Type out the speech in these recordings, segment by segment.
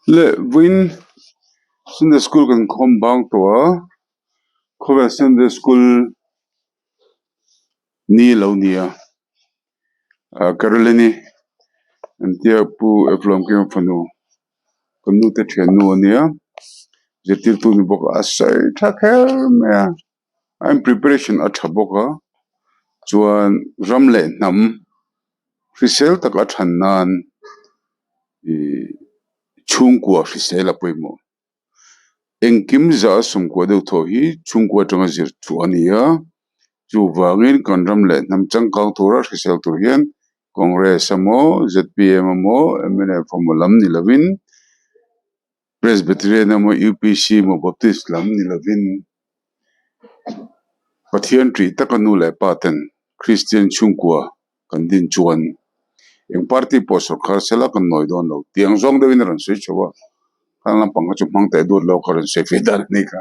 le win Sunday school kan khom bang to khowa Sunday school ni lo nia Carolini antia pu eflom ke fanu kanu te thenu nia jetir tu ni bok asai thakel me I'm preparation at boka chuan ramle nam risel tak a thannan i chungkwa risel apoimo engkim za sum ko de tho hi chungkwa tanga zir chu ania chu wangin kan ramle nam chang kang thora risel tur hian Congress amo ZPM amo MNF lam ni lovin Presbyterian amo UPC mo Baptist lam ni lovin pathian tri takanu le paten Christian chungkwa kan din chuan eng party post khar sela kan noi don lo tiang zong de win ran sei chowa kan lam pang chu mang te dur lo kharan se fedar ni ka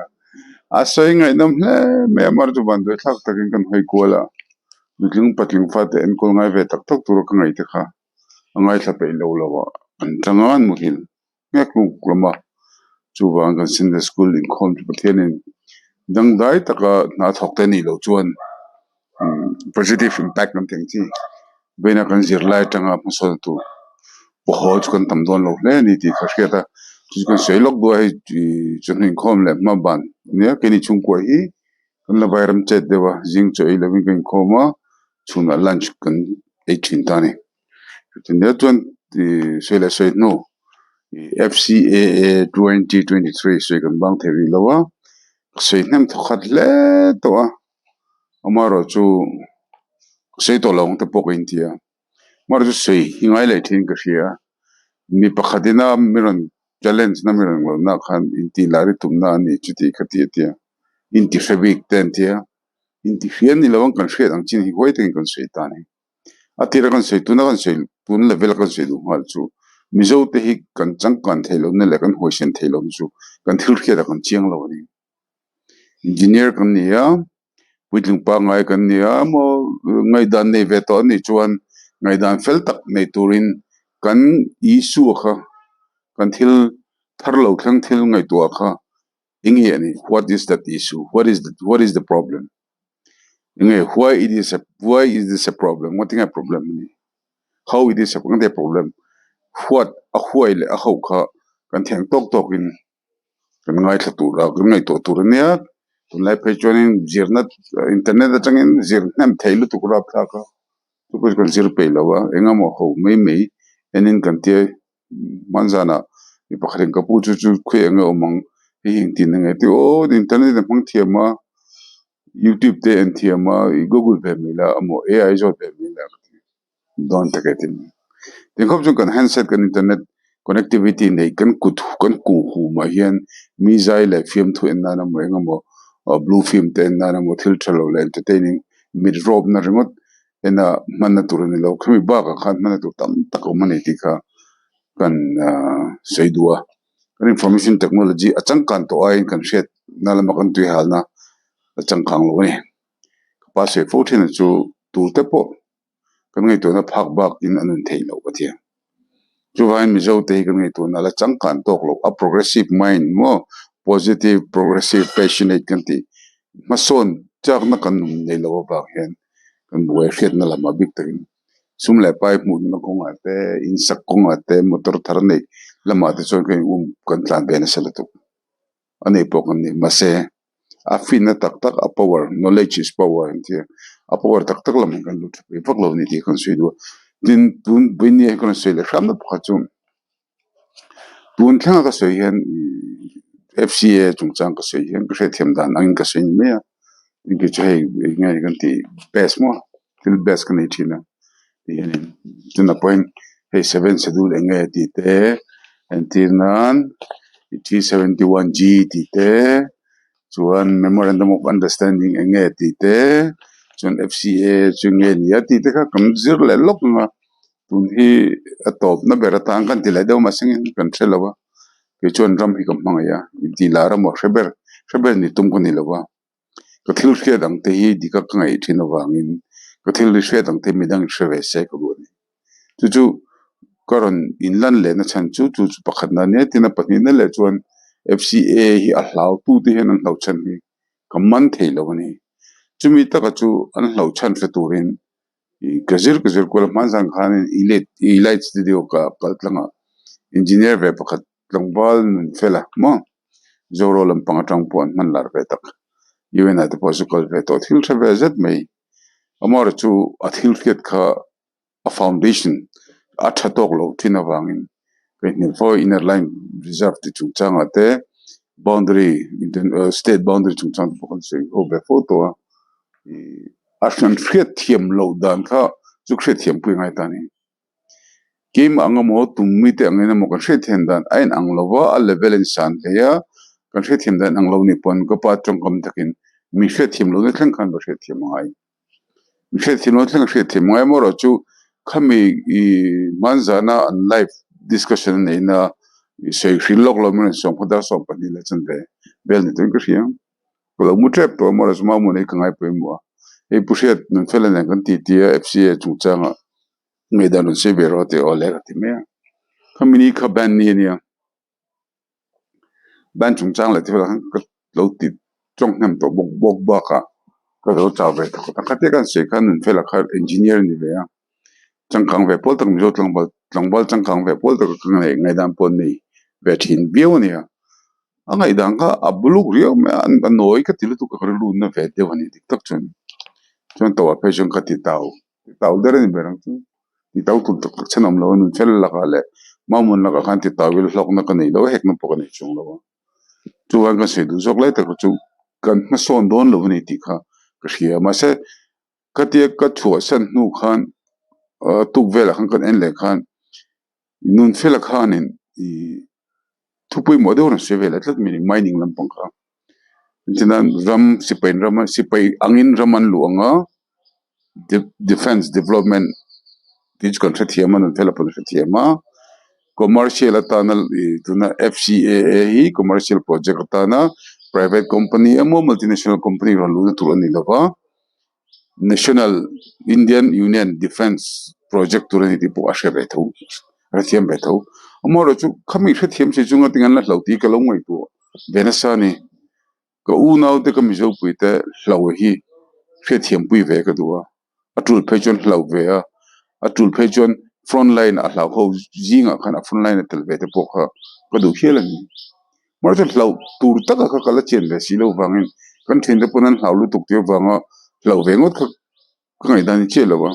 asai ngai nam hle me mar chu ban do thak takin kan hoi kola mikling patling fa te en kol ngai ve tak tok tur ka ngai te kha angai thla pe lo lo an tangan muhil ngak lu klama chu wang kan sin the school in khom pathian in dang dai taka na thok te ni lo chuan positive impact nam teng chi bena kan zir lai tanga musol tu pohoj kan tam don lo le ni ti khashketa chu kan seilok do ai chun hin khom le ma ban ne ke ni chung ko hi kan la bairam chet dewa jing choi le win kan khoma chuna lunch kan 18 tani tin ne tuan ti sele soi no FCAA 2023 soi kan bang theri lawa soi nem thokhat le to amaro chu sei to long te pok intia mar chu sei hingai le thin ka ria mi pakhatina miron challenge na miron na khan inti lari tumna ni chuti khati tia inti fabik ten tia inti fian ni lawang kan hriat ang chin hi hoi ten kan sei ta ni atira kan sei tuna kan sei tun level kan sei du hal chu mizo te hi kan chang kan thelo ne le kan hoisen thelo chu kan thil khia kan chiang lo ni engineer kan ni ya puitling pa ngai kan ni ya mo ngai dan nei ve to ni chuan ngai dan fel tak nei turin kan isu kha kan thil tharlo thang thil ngai to kha inge ani what is that issue what is the problem inge why is this a problem what is a problem ni how it is a problem what a huai le a ho kha kan theng tok tok in kan ngai thatu ra kan ngai to tur nia tun lai pe chonin zirna internet atangin zir nam thailu tu kura pha ka tu ko kan zir pe lawa enga mo ho mei enin kan te manzana ni pakharin ka pu chu chu khwe nga omang hi hing tin nga ti o internet na phang thiama YouTube te en thiama Google pe mila amo AI zo pe mila don ta ketin tin khop chu kan handset kan internet connectivity nei kan ku hu ma hian mi zai le film thu en na na mo engamo blue film te na na mo thil thalo le entertaining mid drop na remote ena manna turani lo khmi ba ka khan manna tu tam tako mani ti kha kan seidua kan information technology achang kan to ai kan shet na lama kan tu halna achang khang lo ni pa se 14 chu tu te po kan ngai to na phak bak in anun thei lo pathia chu vain mi zo te kan ngai to na la chang kan tok lo a progressive mind mo positive progressive passionate kan ti mason chak na kan nei lo ba hen kan buai khet na lama big takin sum le pai mu na ko ate in sak ko ate motor thar nei lama te chon kan kan tlan be na sala to ane pokan ni mase a fin na tak tak a power knowledge is power antia a power tak tak lam kan lut pe pak lo ni ti kan sui do din tun bin ni kan sui le kham na pakha chum tun thang ka sui hen FCA chung chang ka sui hen ka them dan ang ka sui me inge chai ngai kan ti best mo til best kan ni thina yani tuna point hey 7 schedule enge ti te antinan T71G ti te chuan memorandum of understanding enge ti te chuan FCA chunge ni ti te kha kam zir le lok na tun hi atop na berata ang kan ti lai deu masing kan thelawa ke chuan ram hi kam mangaya ti lara mo sheber ni tum ko ni lawa ko thil khia dang te hi dikak ngai thina wangin ko thil ri hre dang te midang hre ve se ko ni chu karon inlan le na chan chu pakhat na ne tina pahni na le chuan FCA hi a hlau tu ti hen an hlau chan hi kaman theilo ni chumi taka chu an hlau chan fe turin gazir ko man sang khan elite studio ka kaltlanga engineer ve pakhat langbal nun fela mo zoro lam pangatang pon man lar ve tak even at the possible ve to thil thave zat mai amar chu athil ket kha a foundation a thatok lo thina wangin when for inner line reserve ti chungchang ate boundary state boundary chungchang pokon se ho be photo a shan thriat thiam lo dan kha chu thriat thiam pui ngai tani kim angamo tummi te angena mo kan thriat thiam dan ain anglowa a level in san le ya kan thriat thiam dan anglo ni pon ko pa tong kom takin mi thriat thiam lo ne thlang khan ba thriat thiam ngai mi thriat thiam lo thlang thriat thiam ngai mo ro chu khami manzana an live discussion nei na sei hrilok lo men som khoda som pani le chen be bel ni tun kriam ko mu trap to mo ras ma mo nei kangai pe mo e pushet nun fela na kan ti ti FCA chu changa ngai da nun se be ro te ole ga ti me kamini kha ban ni ni ban chung chang la ti fela kan lo ti chong nam to bok ba ka ko lo cha be to ka te kan se kan nun fela kha engineer ni be ya chang kang ve pol tak mi zo tlangbal chang kang ve pol tak ka ngai dan pon ni ve thin bio ni angai dang ka abuluk rio me an noi ka tilu ka lu na ve de wani dik tak chun to wa pe jong ka ti tau dere ni berang chu ti tau tu tak chanam lo nun fel la ka le ma mun la ka kan ti tau wil hlok na ka nei lo hek na po ka nei chung lo chu wa ka se du jok lai tak chu kan ma son don lo ni ti kha ka hria ma se ka ti ka chu san nu khan tuk vela khan kan en le khan nun fel khanin thupui model na sevela tlat meaning mining lampang kha tinan ram sipai angin raman luanga defense development tij contract hiaman phela pon thiama commercial atana tuna FCA hi commercial project atana private company amo multinational company ralu turani lova national Indian Union Defense project turani ti po ashe betho rathiam betho amoro chu khami rathiam se chunga tingan la hlauti ka lo ngoi tu benasani ko u nau te kam zo puite hlau hi rathiam pui ve ka duwa atul phechon hlau ve atul phechon front line a hlau ho jinga khana front line tel ve te pokha ko du helan mar te hlau tur taka ka kala chen ve silo wangin kan thin de punan hlau lu tuk te wanga hlau ve ngot kha ngai dan che lo wa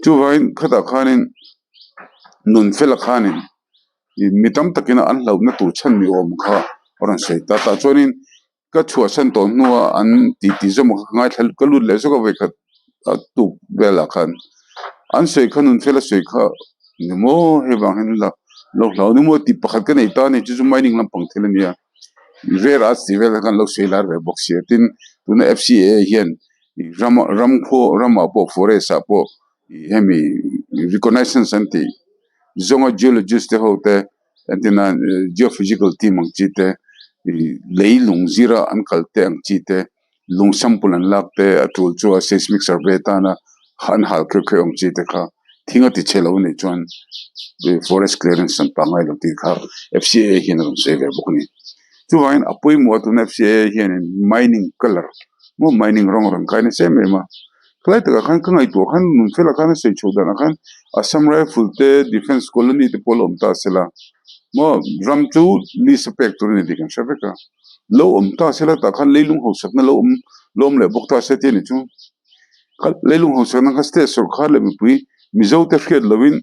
chu vain khata khanin nun fela khanin mitam takina an hlau na tur chan mi om kha oran sei ta chonin ka chua san to nuwa an ti zo mo ngai thal ka lu le zo ka ve kha tu bela khan an sei khanun fela sei kha ni mo he bang hen la lo ni mo ti pakhat ka nei ta ni chu mining lam pang thela nia vera si vela kan lo sei lar ve box tin tuna FCA hian rama po forest po hemi reconnaissance anti zonga geologist hote antina geophysical team ang chite leilung zira an kalte ang chite lung sampulan lakte atul chu seismic survey ta na han hal ke ang chite kha thinga ti chelo ni chuan forest clearance san pangai lo ti kha FCA hin ron se ve bukni chu wain apoi mo tu FCA hin mining color mo mining rong kai ne se me ma klai ta khan kangai to khan nun fela khan se choda na khan Assam Rifle te defense colony te polom ta sela mo drum chu ni spec tur ni dikan shabeka lo ta sela ta khan leilung ho sakna lom le bokta se te ni chu leilung ho sakna ka ste sur kha le mi pui mizo te khet lovin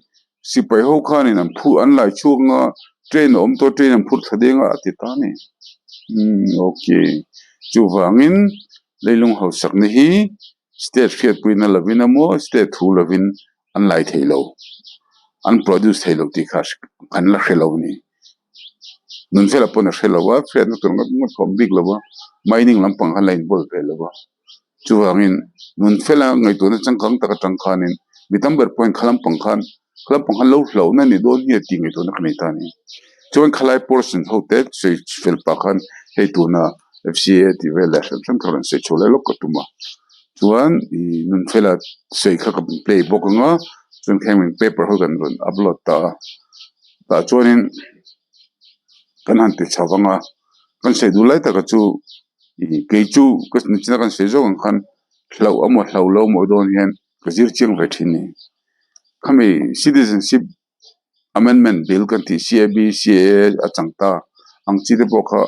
sipai ho khan in phu an lai chu nga train to train am phur thadenga ati ta ni okay chu wangin leilung ho sakna hi state khet pui na lovina mo state thu lovin an lai thailo an produce thailo ti khash kan la khelo ni nun fela pona khelo wa fred na turma kom big lowa mining lampang han line bol phelo wa chu angin nun fela ngai to na changkang ta chang khanin mitamber point khalam pang khan lo hlo na ni don hi ti ngai to na khani ta ni chuan khalai portion hote se fel pa khan he tu na FCA ti vela sam kharan se chole lo kotuma chuan nun fela sei kha ka play bokanga chun khemin paper ho kan run upload ta chuanin kan han ti chawanga kan sei du lai taka chu ke chu ka china kan sei zo kan hlau amo hlau lo mo don hian ka zir chiang ve thini khami citizenship amendment bill kan ti CAB CAA achangta ang chi de pokha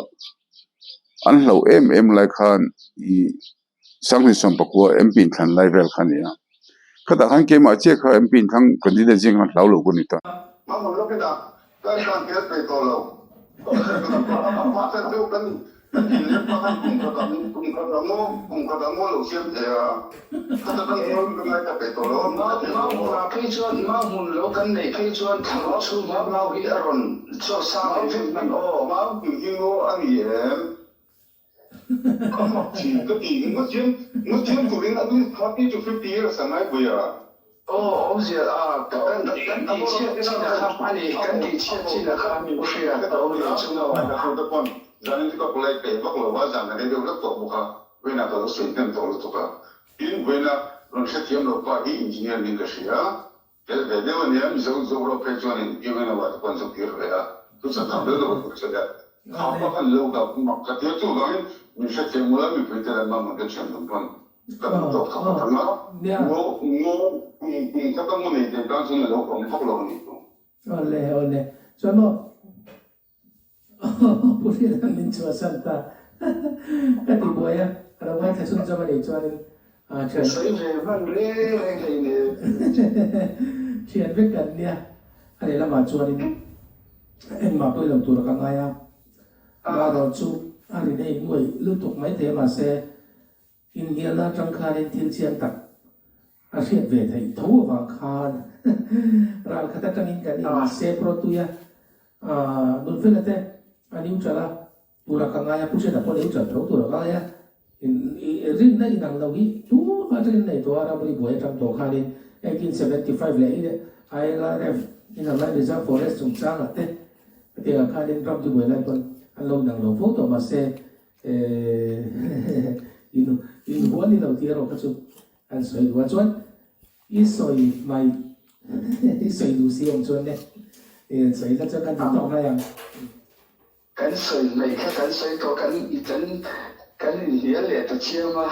an hlau em lai khan sangni som pakwa MP than lai vel khania kada han ke ma che kha MP thang candidate jing hlau lo ko ni ta ma mo lo ke da kan ke pe to lo ma ta do kan ni le pa kan kum ka da mo lo sim de kada kan mo kan ka pe to lo ma ra pe chuan ma mun lo kan nei pe chuan thang lo chu ma hi aron cho sa man o ma ki ngo an yem cái gì nó chiếm của đến anh 40 to 50 years am I bây giờ ông gì cái chiếc là khác anh cái chiếc là khác mình phải là cái đầu là chúng nó là không được con cho nên cái lấy cái bắt đầu vào rằng cái điều rất tốt một cái vì nào đó sự kiện tốt tốt cả in vì nào nó sẽ chiếm được qua cái engineer những cái gì á cái điều này mình sẽ dùng rồi phải cho nên như thế nào đó quan trọng kia rồi á tôi sẽ làm được rồi sẽ được họ có phần lâu đầu mà cái thứ chủ đó mình sẽ tìm mua mình phải tìm mà mình chuyện đồng con cái đó không phải nó ngô các cái môn này thì đang dùng là đâu cũng không lo này ole cho nó puri là mình chua santa cái gì bữa ya kalau ngay thay xuân cho mình cho nên chuyện sấy về mang lê này này chuyện biết cần nha anh ấy làm mà cho nên em mà tôi làmตัวcái ngay à và rồi chú anh ấy đây người lưu tục mấy thế mà xe India là trong khai lên thiên chiang tắc anh hiện về thầy thấu vào khan rồi khát trong in cái này xe pro tu ya đối với là thế anh yêu cho là tu là cái ngay à, push là có yêu cho thấu tu là cái ya riêng này năng đâu đi tu phát triển này tu ara beri buat trong tổ khai lên 1875 lệ ILRF Inland Reserve Forest trong trang là thế thì là khai lên trong tu buat lại còn anh lâu năng lâu photo mà xe in huan ni lo tiro ka chu an soi du chuan I soi mai I soi du siam chuan ne soi la chu kan to na yang kan soi mai ka kan soi to kan hian le ta chiama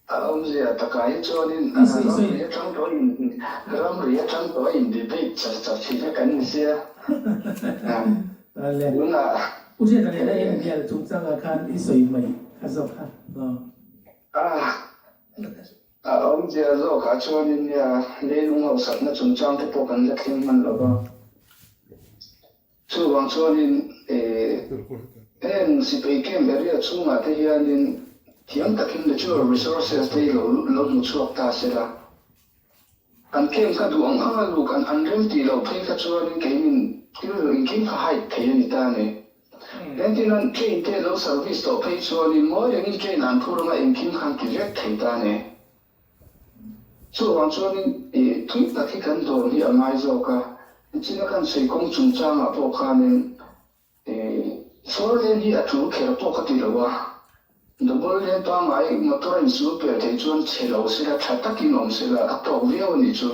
ông gì ta cái cho nên ram ria trong đó in debate chả chỉ là cái gì đúng là cũng chỉ là cái này là cái chúng ta là kan I soi mai ka zo ka ông gì rồi cả cho nên là lên ngầu sẵn là chúng trang cái bộ cần là thêm mình rồi chú bằng cho nên em si bị kem beri chú mà thế nên thiam ta kim được chú resources đây lo một số ta sẽ là anh kem cái đồ anh lúc anh rem thì lo phải cái chú nên cái mình cái kem phải hay thế này ta này nên thì anh train thế lo service to phải chú nên mỗi người train anh phụ mà em kem hàng direct thế ta này chú bằng cho nên tweet ta cái cần đồ thì anh ai rồi cả chỉ là cần xây công chúng ta mà bộ khăn nên số lên thì chủ khéo bộ cái gì đó double lên to ngay motor in super thì chuan chế lâu sẽ là chặt tắc kinh ông sẽ là tàu view này chú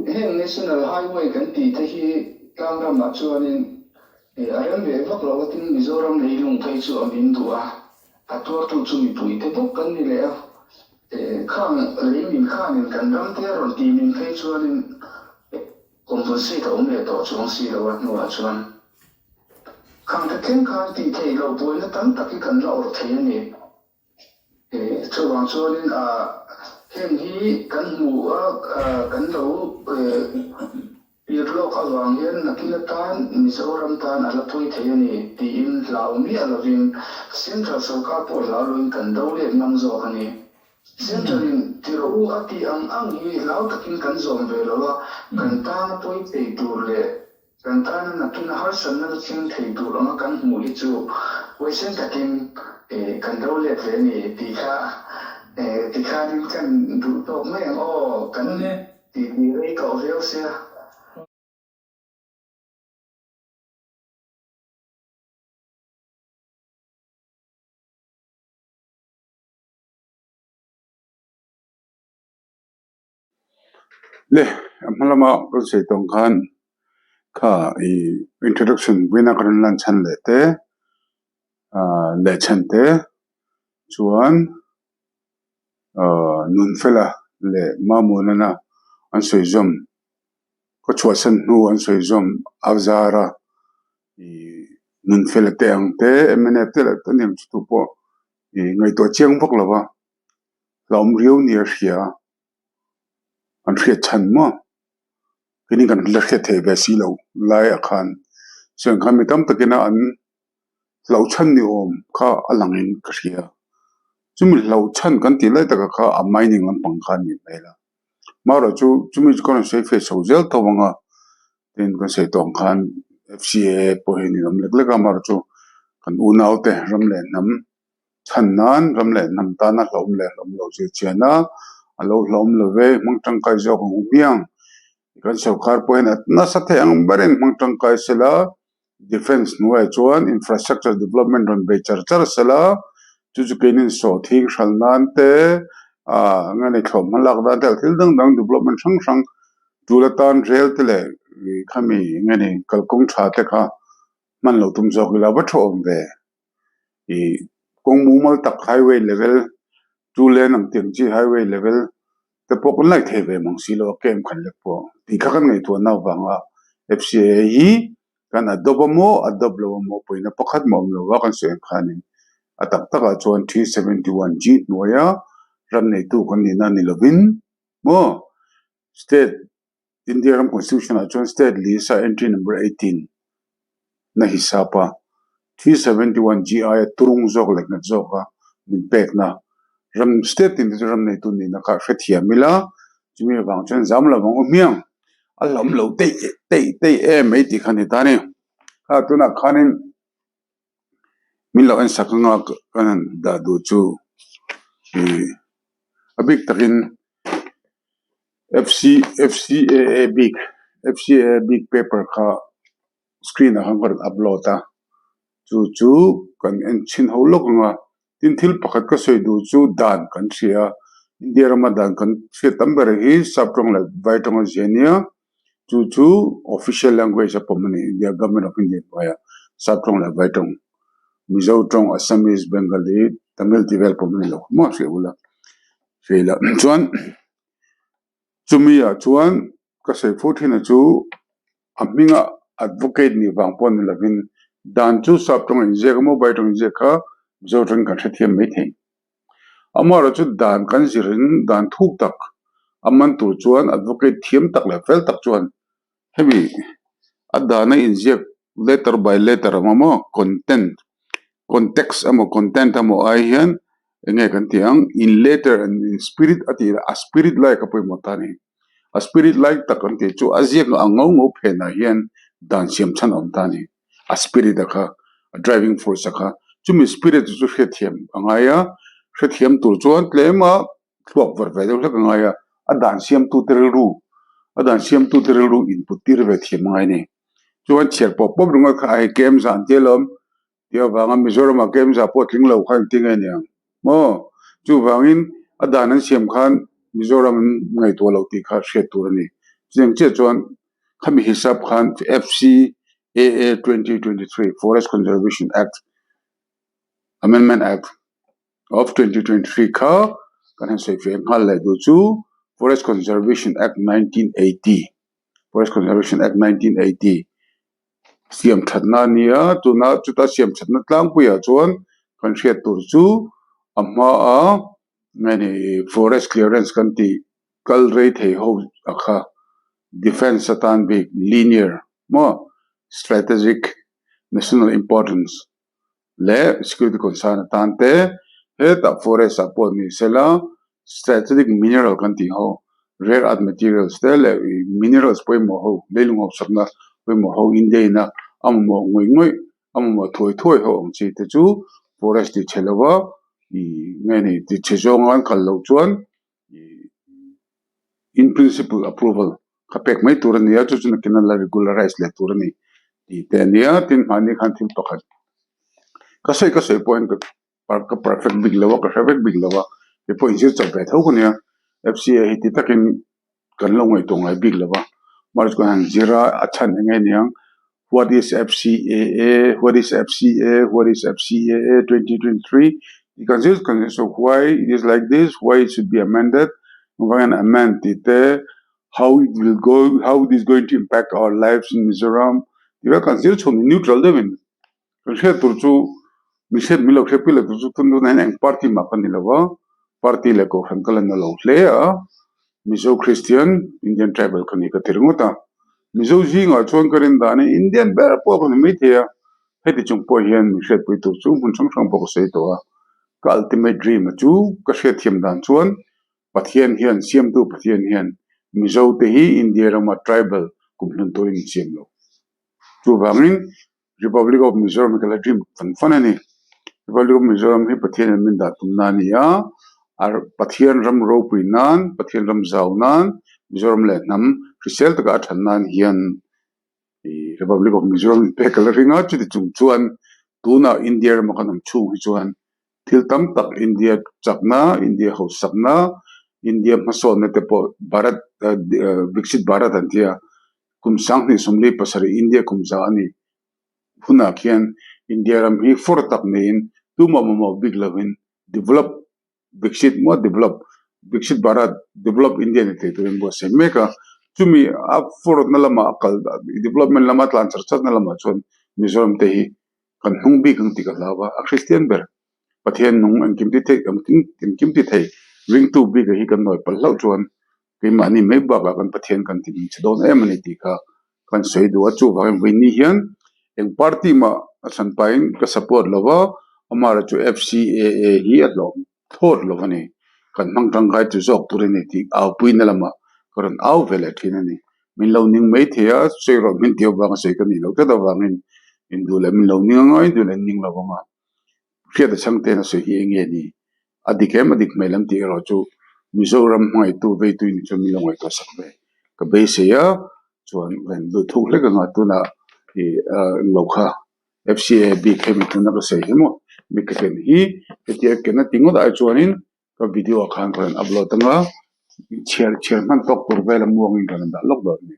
hiện national highway cái tí thì camera mà chuan nên anh về vác lâu cái Mizoram lấy lùng thấy chú ở miền Đông tua tu chú bị bụi thế bốc cái này là khang lấy mình khang nên cần đâm thế rồi tìm mình thấy chuan nên conversate ông để tổ chúng si đâu nó chuan khang cái kén khang thì thấy lâu bụi nó tắm tắc cái cần lâu thấy này cho bằng chuan nên hiện hi cần mù cần lâu việc lâu cả vàng hiền là kia tan Mizoram tan là thôi thấy này thì in lão mi là viên central sarkar po lão luôn cần đâu để nằm gió cái này central thì rồi ati ang hi lão takin kan zom về lo kan ta na poi te tur le kan ta na kin har san na chin thei tur ma kan mu hi chu we sen takin kan đâu le ve ni ti kha din kan du to mai o kan ti rei ko veo sia le amalama ko se tong khan kha I introduction wina karan lan chan le te le chan te chuan nun fela le mamuna na an soizom ko chuasan nu an soizom avzara I nun fela te ang te emene te la tanim chu po I ngai to chiang phok lawa lom riu ni ria an ria chan mo kini kan la ria the be si lo lai akhan seng kham mi tam takina an lo chan ni om kha alangin ka ria chumi lo chan kan ti lai taka kha amai ning lam pang khan ni mela maro chu chumi kon se fe so zel to wanga tin kan se tong khan FCA po he ni lam lek lek maro chu kan unau te ram le nam chan nan ram le nam ta na hlom le hlom lo che chena alo hlom lo ve mang tang kai zo ko umiang kan so khar po hen na sa the ang barin mang tang kai sela defense nuai chuan infrastructure development on be char char sela chu chu kenin so thing shalnan te ngani thom malak da tel thil dang dang development sang sang tulatan rail tele khami ngani kalkong tha te kha man lo tum zo gila ba thom ve I kong mumal tak highway level two lane ang tiang chi highway level te pok lai the ve mang silo kem khan le po ti kha kan ngai to na wanga FCA hi kan adobamo adoblo mo poina pakhat mo lo wa kan se khanin atak taka chuan 371G noya ram nei tu kan ni na ni lovin mo state India ram constitution a chuan state lisa entry number 18 na hisapa 371G ay turung zok lek na zoka min pek na ram state in ram nei tu ni na ka fetia mila chumi bang chuan zamla bang miang alam lo te mai ti khani tani ha tuna khanin min lo en sakanga kan da du chu abik takin FCA big paper kha screen a hangor uploada chu kan en chin ho lok nga tin thil pakhat ka soi du chu dan kan sia India ramadan kan se tamber hi saptong la baitong zenia chu official language apomani India government of India via saptong la baitong Mizo tong Assamese Bengali Tamil develop pomani lo mo se ula Sheila chuan chumia chuan ka se phuthina chu aminga advocate ni bangpon lavin dan chu saptong inje mo baitong inje kha zotran kan thathiam mai thei amara chu dan kan zirin dan thuk tak aman tu chuan advocate thiam tak le fel tak chuan hemi adana inje letter by letter mamo context amo content amo ai hian enge kan tiang in letter and in spirit ati a spirit like apoi motani a spirit like takon te chu aziak angau phena hian dan siam chan om tani a spirit akha a driving force akha chumi spirit chu khethiam angaya khethiam tur chuan tlema thlok var ve deuh hlek angaya a dan siam tu terru input tir ve thiam ngai ni chuan cher pop runga kha ai kem zan telom dia wanga Mizoram a kem za pot ling lo khan tinga nia mo chu wangin a danan siam khan Mizoram ngai to lo ti kha she tur ni jeng che chuan khami hisab khan FCAA 2023 Forest Conservation Act Amendment Act of 2023 kha kan se fe ngal le du chu Forest Conservation Act 1980 Forest Conservation Act 1980 siam thatna nia tuna chuta siam thatna tlang puya chuan kan hriat tur chu amma a many forest clearance kan ti kal rei thei ho akha defense atan big linear mo strategic national importance le security concern atan te heta forest apon ni sela strategic mineral kan ti ho rare earth materials te le minerals poi mo ho leilung ho sakna poi mo ho inde na ammo ngoi ammo thoi ho chi te chu forest ti chelawa I ngani ti chezongan kallo chuan in principle approval kapek mai turania chu chuna kinala regularize le turani ti tenia tin mani khan thil pakhat kasai point ka perfect big lawa ka perfect big lawa e point je chabe thau kunia FCA ti takin kan lo ngai tong ai big lawa mar ko han jira achan ngai niang what is FCAA, what is FCA, what is FCAA 2023. You can just so why it is like this, why it should be amended, when amend it, how it will go, how it is going to impact our lives in Mizoram. You can just neutral living. Kasi turju miset milo kepila turju tundu na ang party makanilawa, party leko hankalan na law lea, Mizo Christian, Indian tribal kanika tirunguta. Mizo jinga chuan karin dani Indian bear po ko ni thea heti chung po hian mi hret pui tu chu mun sang po ko sei to a ka ultimate dream chu ka hret thiam dan chuan pathian hian siam tu pathian hian Mizo te hi India rama tribal kumhlun to in siam lo chu bangin Republic of Mizoram ka dream fan ani Republic of Mizoram hi pathian min da tum na ni ya ar pathian ram ro pui nan pathian ram zau nan Mizoram le nam Krisel taka athanan hian Republic of Mizoram pekal ringa chu chung chuan tuna India makanam chu chuan thil tam tak India chakna India hosakna India maso ne te po Bharat Viksit Bharat antia kum sang ni somli pasari India kum za ani huna khian India ram hi for tak nein tuma mo big lovin develop Viksit mo develop Viksit Bharat develop India ne te to bo se meka Cumi for nalama akal development lama transfer chat nalama chon Mizoram te hi kan hungbi kang tika lawa a Christian ber pathian nung ang kimti thei ring tu bi ga hi kan noi pal lau chon ke mani me ba ga kan pathian kan ti chadon emani tika kan sei do chu ba ni hian eng party ma asan pain ka support lawa amara chu FCAA hi atlo thor lovani kan nang tang gai chu jok turini ti au pui nalama karon au vele thinani min lo ning mai thea seiro min tio bang sei kan ni lo ta bangin in dule min lo ning ngai dule ning lo ma khia da changte na se hi nge ni adikem adik mai lam ti ro chu Mizoram ngai tu ve tu ni chu mi lo ngai to sakbe ka be se ya chuan wen lu thuk le ka nga tu na e lo kha FCA bi khemi tu na ka se hi mo mi ka ken hi ke ke na tingo da chuanin ka video khan khan upload tanga chairman tok tur bela muang in kan da lok do ni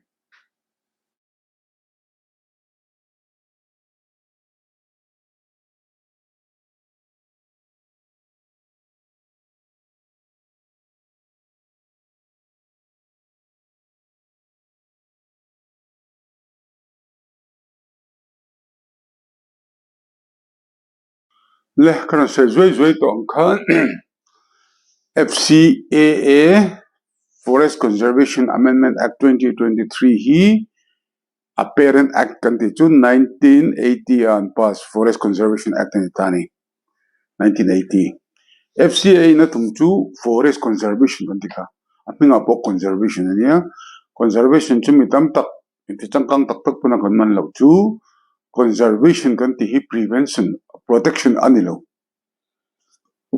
le kan se zoi to khan FCAA Forest Conservation Amendment Act 2023 hi a parent act kan ti chu 1980 an pass Forest Conservation Act ni tani 1980 FCA na tum chu forest conservation kan ti ka apinga po conservation ania conservation chu mi tam tak ti changkang tak tak puna kan man lo chu conservation kan ti hi prevention protection anilo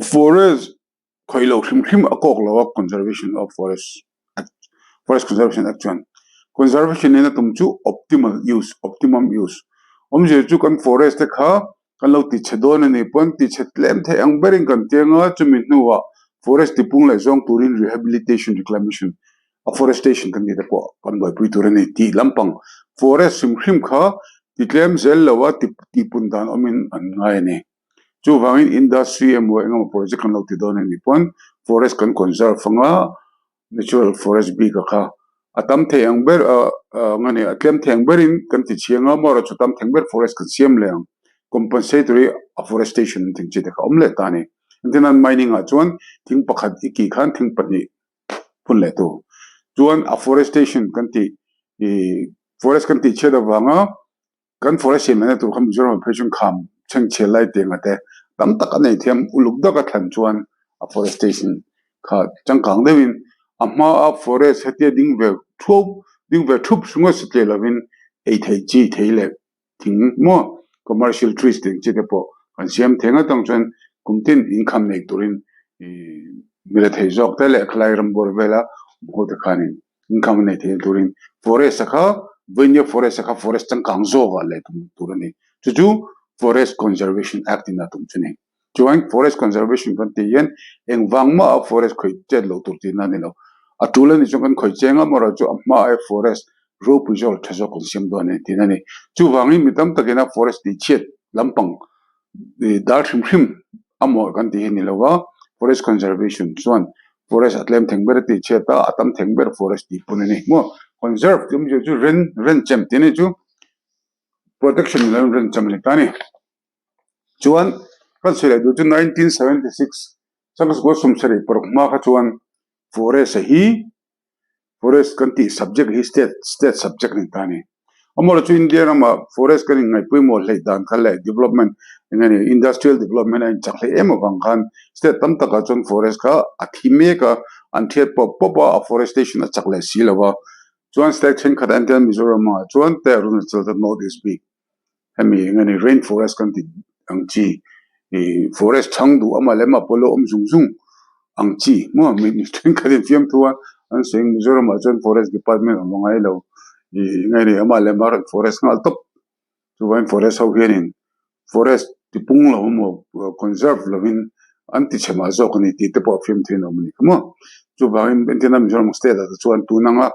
forest khoilo khim akok lawa conservation of forest conservation act conservation ina tum chu optimum use je chu kan forest kha kan lo ti chedon ni pon ti chetlem the ang berin kan tenga chumi nuwa forest ti pung le zong turin rehabilitation reclamation afforestation kan ni da po kan goi pui turin ti lampang forest sim khim kha ti tlem zel lawa ti pun dan omin an ngai ni chu wangin industry emo engam project kan lo ti don ni pon forest kan conserve fanga natural forest bi ka atam theng ber ngani atlem theng berin kan ti chianga mora chutam theng ber forest kan siam leang compensatory afforestation thing chi ka omle tani intenan mining a chuan thing pakhat iki khan thing pani phun le tu chuan afforestation kan ti forest kan ti cheda wanga kan forest mena tu kham jor phechung kham chang chelai tengate tam tak anei thiam uluk da ka than chuan afforestation kha changkang dewin amma a forest hetia ding ve thup sunga sitle lavin ei thei chi theile thing mo commercial trees ting chi depo kan siam thenga tang chuan kumtin income nei turin mila thei jok tele khlai ram bor vela mo de khanin income nei thei turin forest kha venya forest kha forest changkang zo ga le turani chu forest conservation act in atum chuni joint forest conservation kan ti yen eng wangma forest khoi chet lo tur ti na ni lo atulan ni chungan khoi chenga mora chu amma ai forest ro pujol thajo konsim do ne tinani chu wangi mitam takena forest ti chet lampang dar hrim amo kan ti ni lawa forest conservation chuan forest atlem thengber ti cheta atam thengber forest ti punani mo conserve tum ju ren chem tini chu protection ren chem ni tani chuan kan sele du 1976 sangas go sum sere prokma kha chuan forest hi forest kan ti subject hi state subject ni tani amor chu India ma forest kan ngai pui mo hlei dan khale development ngani industrial development and chakhle emo bang khan state tam taka chon forest ka athime ka anthe pop afforestation a chakle silawa chuan state chen khadan ten Mizoram ma chuan te Arunachal the north east big hemi ngani rainforest kan ti angchi forest changdu amale ma polo zung angchi mo mi chen khaden fiam tuwa an sing Mizoram ma chuan forest department amongai lo ngani amale mar forest ngal top chuan forest ho hianin forest ti pung lo mo conserve lovin anti chema zo kani ti te po film thin no mani mo chu bangin bentina Mizoram state da chuan tunanga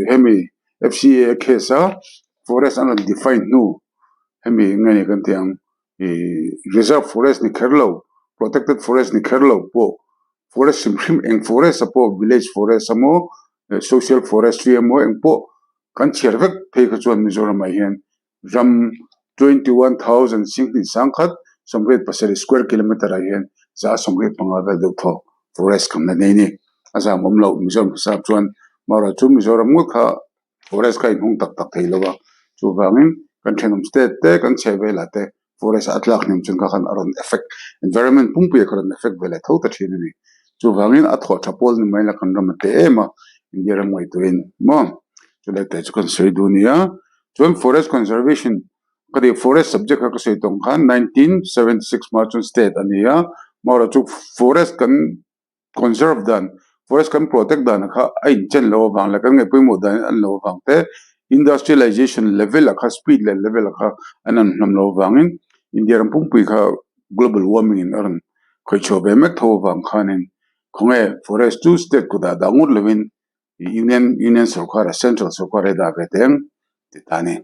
hemi FCA kesa forest an define nu hemi ngani kan tiang reserve forest ni kherlo protected forest ni kherlo po forest simhim eng forest apo village forest amo social forestry amo eng po kan chervek phei kha chuan Mizoram ai hian ram 21,000 singni sangkhat somret pasari square kilometer ai hian za somret pangavel do tho forest kamna nei ni asa momlo Mizoram sap chuan mara chu Mizoram ngo kha forest kai hung tak tak theilowa chu bangin kan thenum state te kan chevela te forest atlak nim chung khan aron effect environment pumpu ekran effect vela tho ta thini ni chu bangin atho thapol ni maila kan ram te ema India ram mai tuin mo chu le te chu kan sei dunia chuan forest conservation kadi forest subject ka sei tong khan 1976 Marchon state ania mara chu forest kan conserve dan forest kan protect dan kha ai chen lo bang la kan ngai pui mo dan an lo bang te industrialization level kha speed level kha anan nam lo bangin India ram pum pui kha global warming in aran khoi chobe mek tho bang khanin khonge forest two state ko da dangur lewin union sarkar central sarkar da beteng titani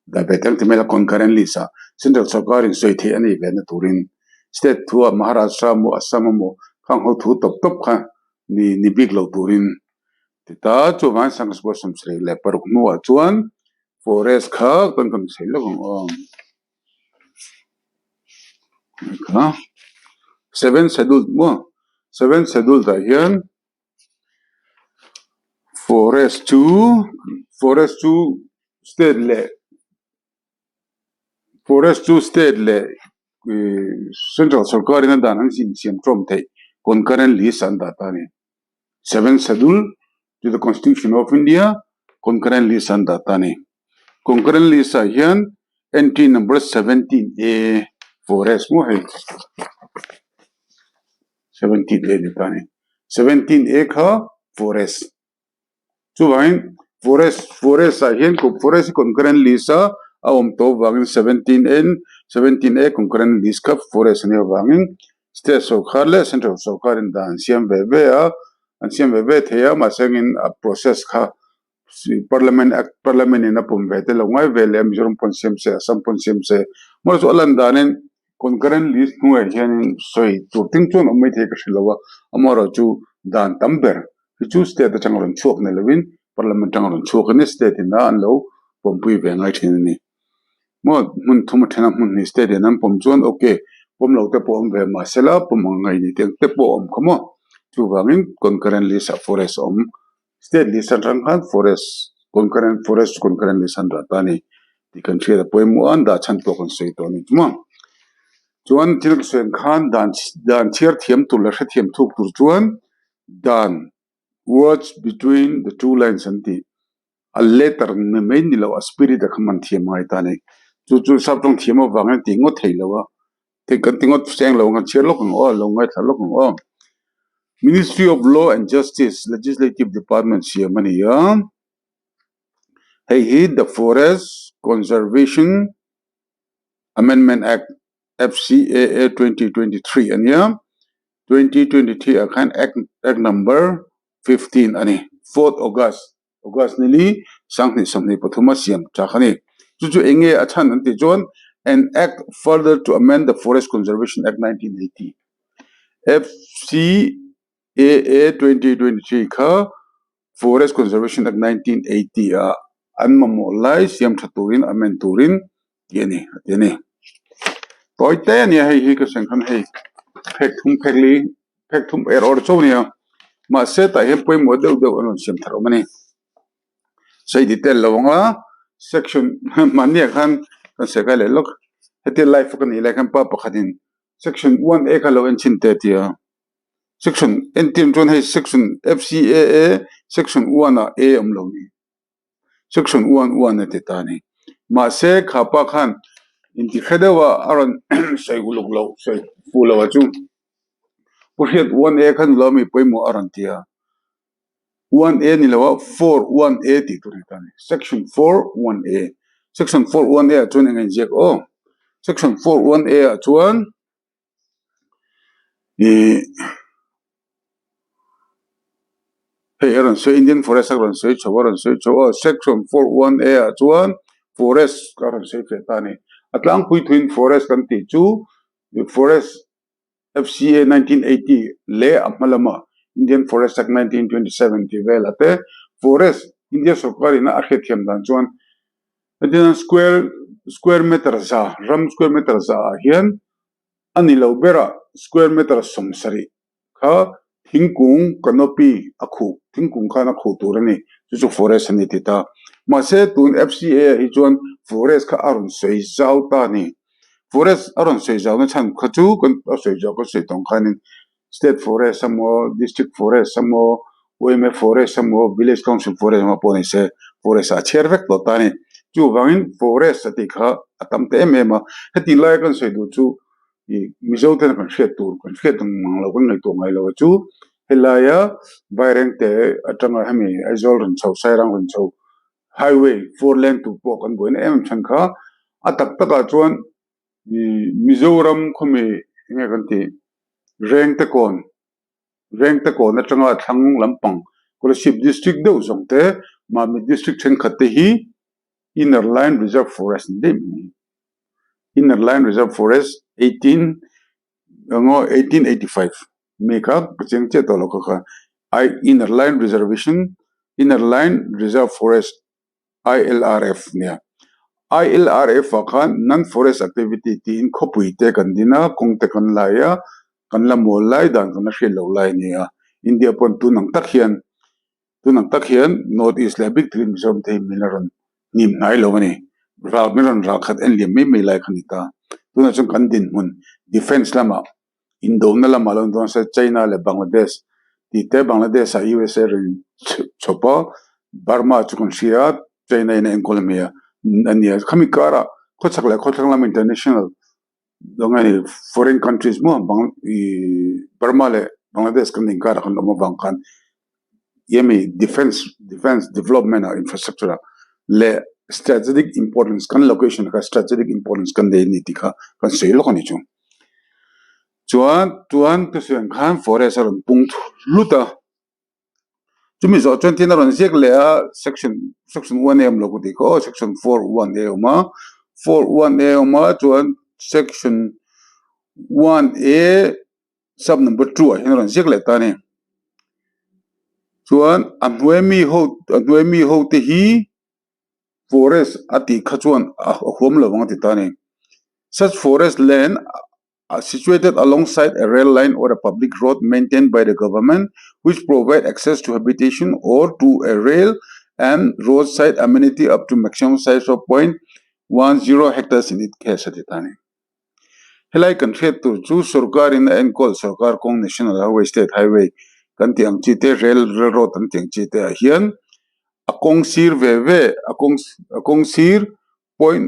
da beteng timela concurrently sa central sarkar in soithi ani ben turin state thua Maharashtra mo Assam mo khang ho thu top kha ni big lo turin tita chu van sang sport sam sre le par nu a chuan forest kha kan sei lo kha seven schedule da hian forest to state le central sarkar in dan ang sin siam trom thei concurrent list and data ni 7th schedule to the Constitution of India concurrent list and data ni concurrent list hian entry number 17A forest mo hai 17A data ni 17A kha forest chu vain forest hian ko forest concurrent list awam to wangin 17A concurrent list ka forest ne wangin state sarkar le central sarkar in dan siam bebe theya ma sengin process kha parliament in apum vete lo ngai vele Mizoram ponsem se Assam ponsem se mo so alan danen concurrent list nu hian soi turting chon omai the ka shilawa amaro chu dan tamber chu state changaron chok ne lewin parliament changaron chok ne state in an lo pompui ve ngai thin ni mo mun thum thena mun ni state nan pom chon okay pom lo te pom ve ma sela pom ngai ni te po om khamo chu wangin concurrent list forest state list rang khan forest concurrent list an ratani ti country da poemu an da chan to kon sei to ni mo chuan thil sen khan dan chiar thiam tu la thiam thuk tur chuan dan words between the two lines anti a letter me main ni lo a spirit da khaman thiam ai ta nei chu sab tong thiam awang ti ngo theilawa te kan tingot seng lo ngan chiar lo kong o lo ngai thalo kong o Ministry of Law and Justice Legislative Department siamania hey the Forest Conservation Amendment Act FCAA 2023 ania 2023 akan act number 15 ani 4th August nili sangni samni pathuma siam chakhani chu enge achan anti jon an act further to amend the Forest Conservation Act 1980 FCAA 2023 kha Forest Conservation Act 1980 anmamolai siam thaturin amen turin yeni toite ani hi ka sangkhan hei phekthum error chawnia ma se ta he poi model de on sim tharo mani sei detail lawanga section mania khan kan se ka le lok heti life kan ile kan pa pakhatin section 1a ka lo en chin te tia section entim ton he section FCAA section 1 a am lo ni section 1 te ta ni ma se khapa khan inti khedawa aron sei guluk lo sei pulawa chu purhet 1a khan lo mi poi mo aron tia 1A ni lawa 4 1A ti turitani section 4 1A section 4 1A chun ngai jek section 4 1A chuan hey aron so Indian forest aron so section 4 1A chuan forest aron so petani atlang pui twin forest kan ti chu forest FCA 1980 le amalama Indian Forest Act 1927 ti velate forest India sarkar ina akhethiam dan chuan adina square meter za ram square meter za hian anilo bera square meter somsari kha thingkung canopy thingkung khana khu turani chu forest ani tita ma se tun FCA hi chuan forest kha arun sei zau ta ni forest aron sei zau na chan khachu kan sei zau ko sei tong khanin state forest samo district forest samo OMF forest samo village council forest ma poni se forest a chervek lo tani chu wangin forest ati kha atam te mema heti lai kan sei du chu I mizo ten kan hret tur kan hret mang lo kan ngai to ngai lo chu helaya baireng te atanga hami aizol ran chau sairang ran chau highway 4 lane to po kan boin em chan kha atak taka chuan Mizoram khumi nge kan ti reng te kon atanga thang lampang kolaship district do zongte ma mi district chen khate hi inner line reserve forest dim inner line reserve forest 1885 meka pacheng che to lokha I inner line reserve forest ILRF nia ILRF akan non forest activity tin khopui te kan dina kong te kan laia kan la mol lai dan kan hre lo lai nia India pon tu nang tak hian north east la big trim zone te milaron nim nai lo ni ra khat en liam me lai khanita tuna chung kan din mun defense lama Indo na lama long don sa China le Bangladesh ti te Bangladesh a USA rin chopa Burma chukun sia China in Colombia ania khamikara khochakla international dongai foreign countries mo Burma le Bangladesh kan inkara kan mo bangkan yemi defense development or infrastructure le strategic importance kan location ka strategic importance kan de ni tika kan sei lo kani chung chuan to sen khan forest aron punct luta chumi zo 20 ron jek le section 1am lo kuti ko section 41a ma 41a ma chuan section 1a sub number 2 hin ron jek le ta ni chuan anhuemi ho te hi forest ati khachuan hom lo wang ti ta ni such forest land are situated alongside a rail line or a public road maintained by the government which provide access to habitation or to a rail and roadside amenity up to maximum size of 0.10 hectares in its case atitani helai kan thret tur chu sarkar in encol sarkar kong national highway state highway kan tiang chi te rail road kan tiang chi te hian akong sir point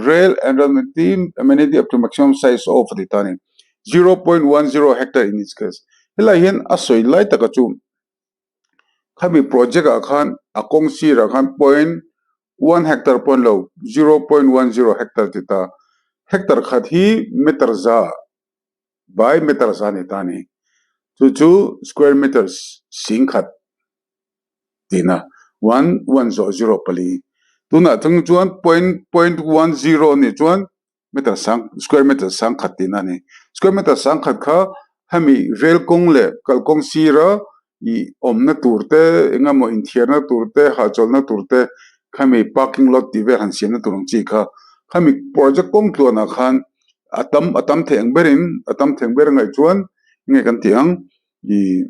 rail and amenity up to maximum size of the tani 0.10 hectare in its case hela hian asoi lai taka chu khami project akhan akong sir akhan 0.1 hectare point lo 0.10 hectare tita hectare khat hi meter za by meter za ni tani chu square meters sing khat tina 110 pali tuna chung chuan point 10 ni chuan meter sang square meter sang khatina ni square meter sang khat kha hami rel kong le kal kong sira I omna turte engamo inthiarna turte hacholna turte khami parking lot ti ver han siamna turang chi kha khami project kong tlona khan atam thengber ngai chuan nge kan tiang I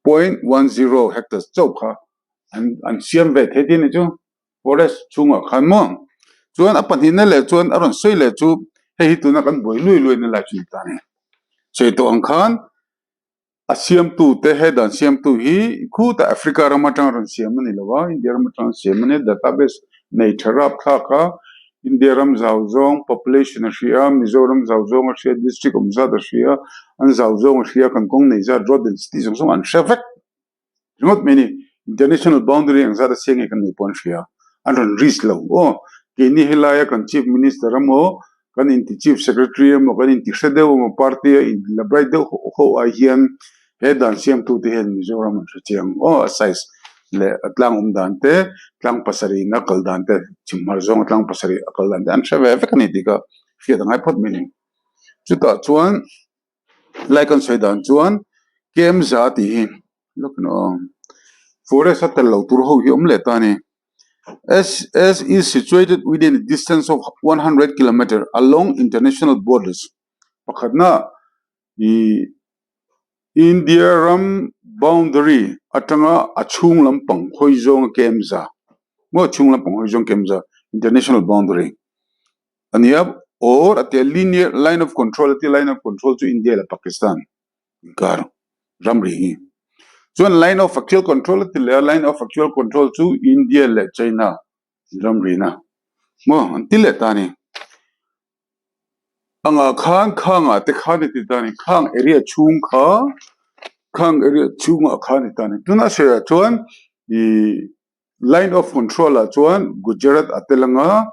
0.10 hectares chau kha an siam ve the din chu forest chunga khan mo chuan apan hin le chuan aron soi le chu hei tuna kan boi lui na la chi ta ne chei to ang khan asiam tu te he dan siam tu hi khu ta africa ramatang ran siam ni lawa india ramatang siam ni database nei tharap kha kha india ram zawzong population ria mizoram zawzong ria district umza da ria an zawzong ria kan kong nei za road density zawzong an shafak not many international boundary ang za da seng kan ni pon ria an ran reach lo ke ni hilaya kan chief minister amo kan inti chief secretary amo kan inti sedew mo party in labrai de ho a hian he dan siam tu te hen mizoram chiang size le atlang dante tlang pasari na kal dante chimar zong tlang pasari akal dante an shave vekani dika fia ngai phot meaning chuta chuan like an sai dan chuan kem za ti look no forest at lo tur ho hi omle tani as is situated within a distance of 100 km along international borders pakhatna India ram boundary atanga achung lampang hoizong kemza mo chung lampang hoizong kemza international boundary aniab or at a linear line of control to India la Pakistan gar ramri so line of actual control to India la China ramri na mo antile tani anga khang te khani ti tani khang area chung khang area chung khani tani tuna se chuan the line of control chuan Gujarat atelanga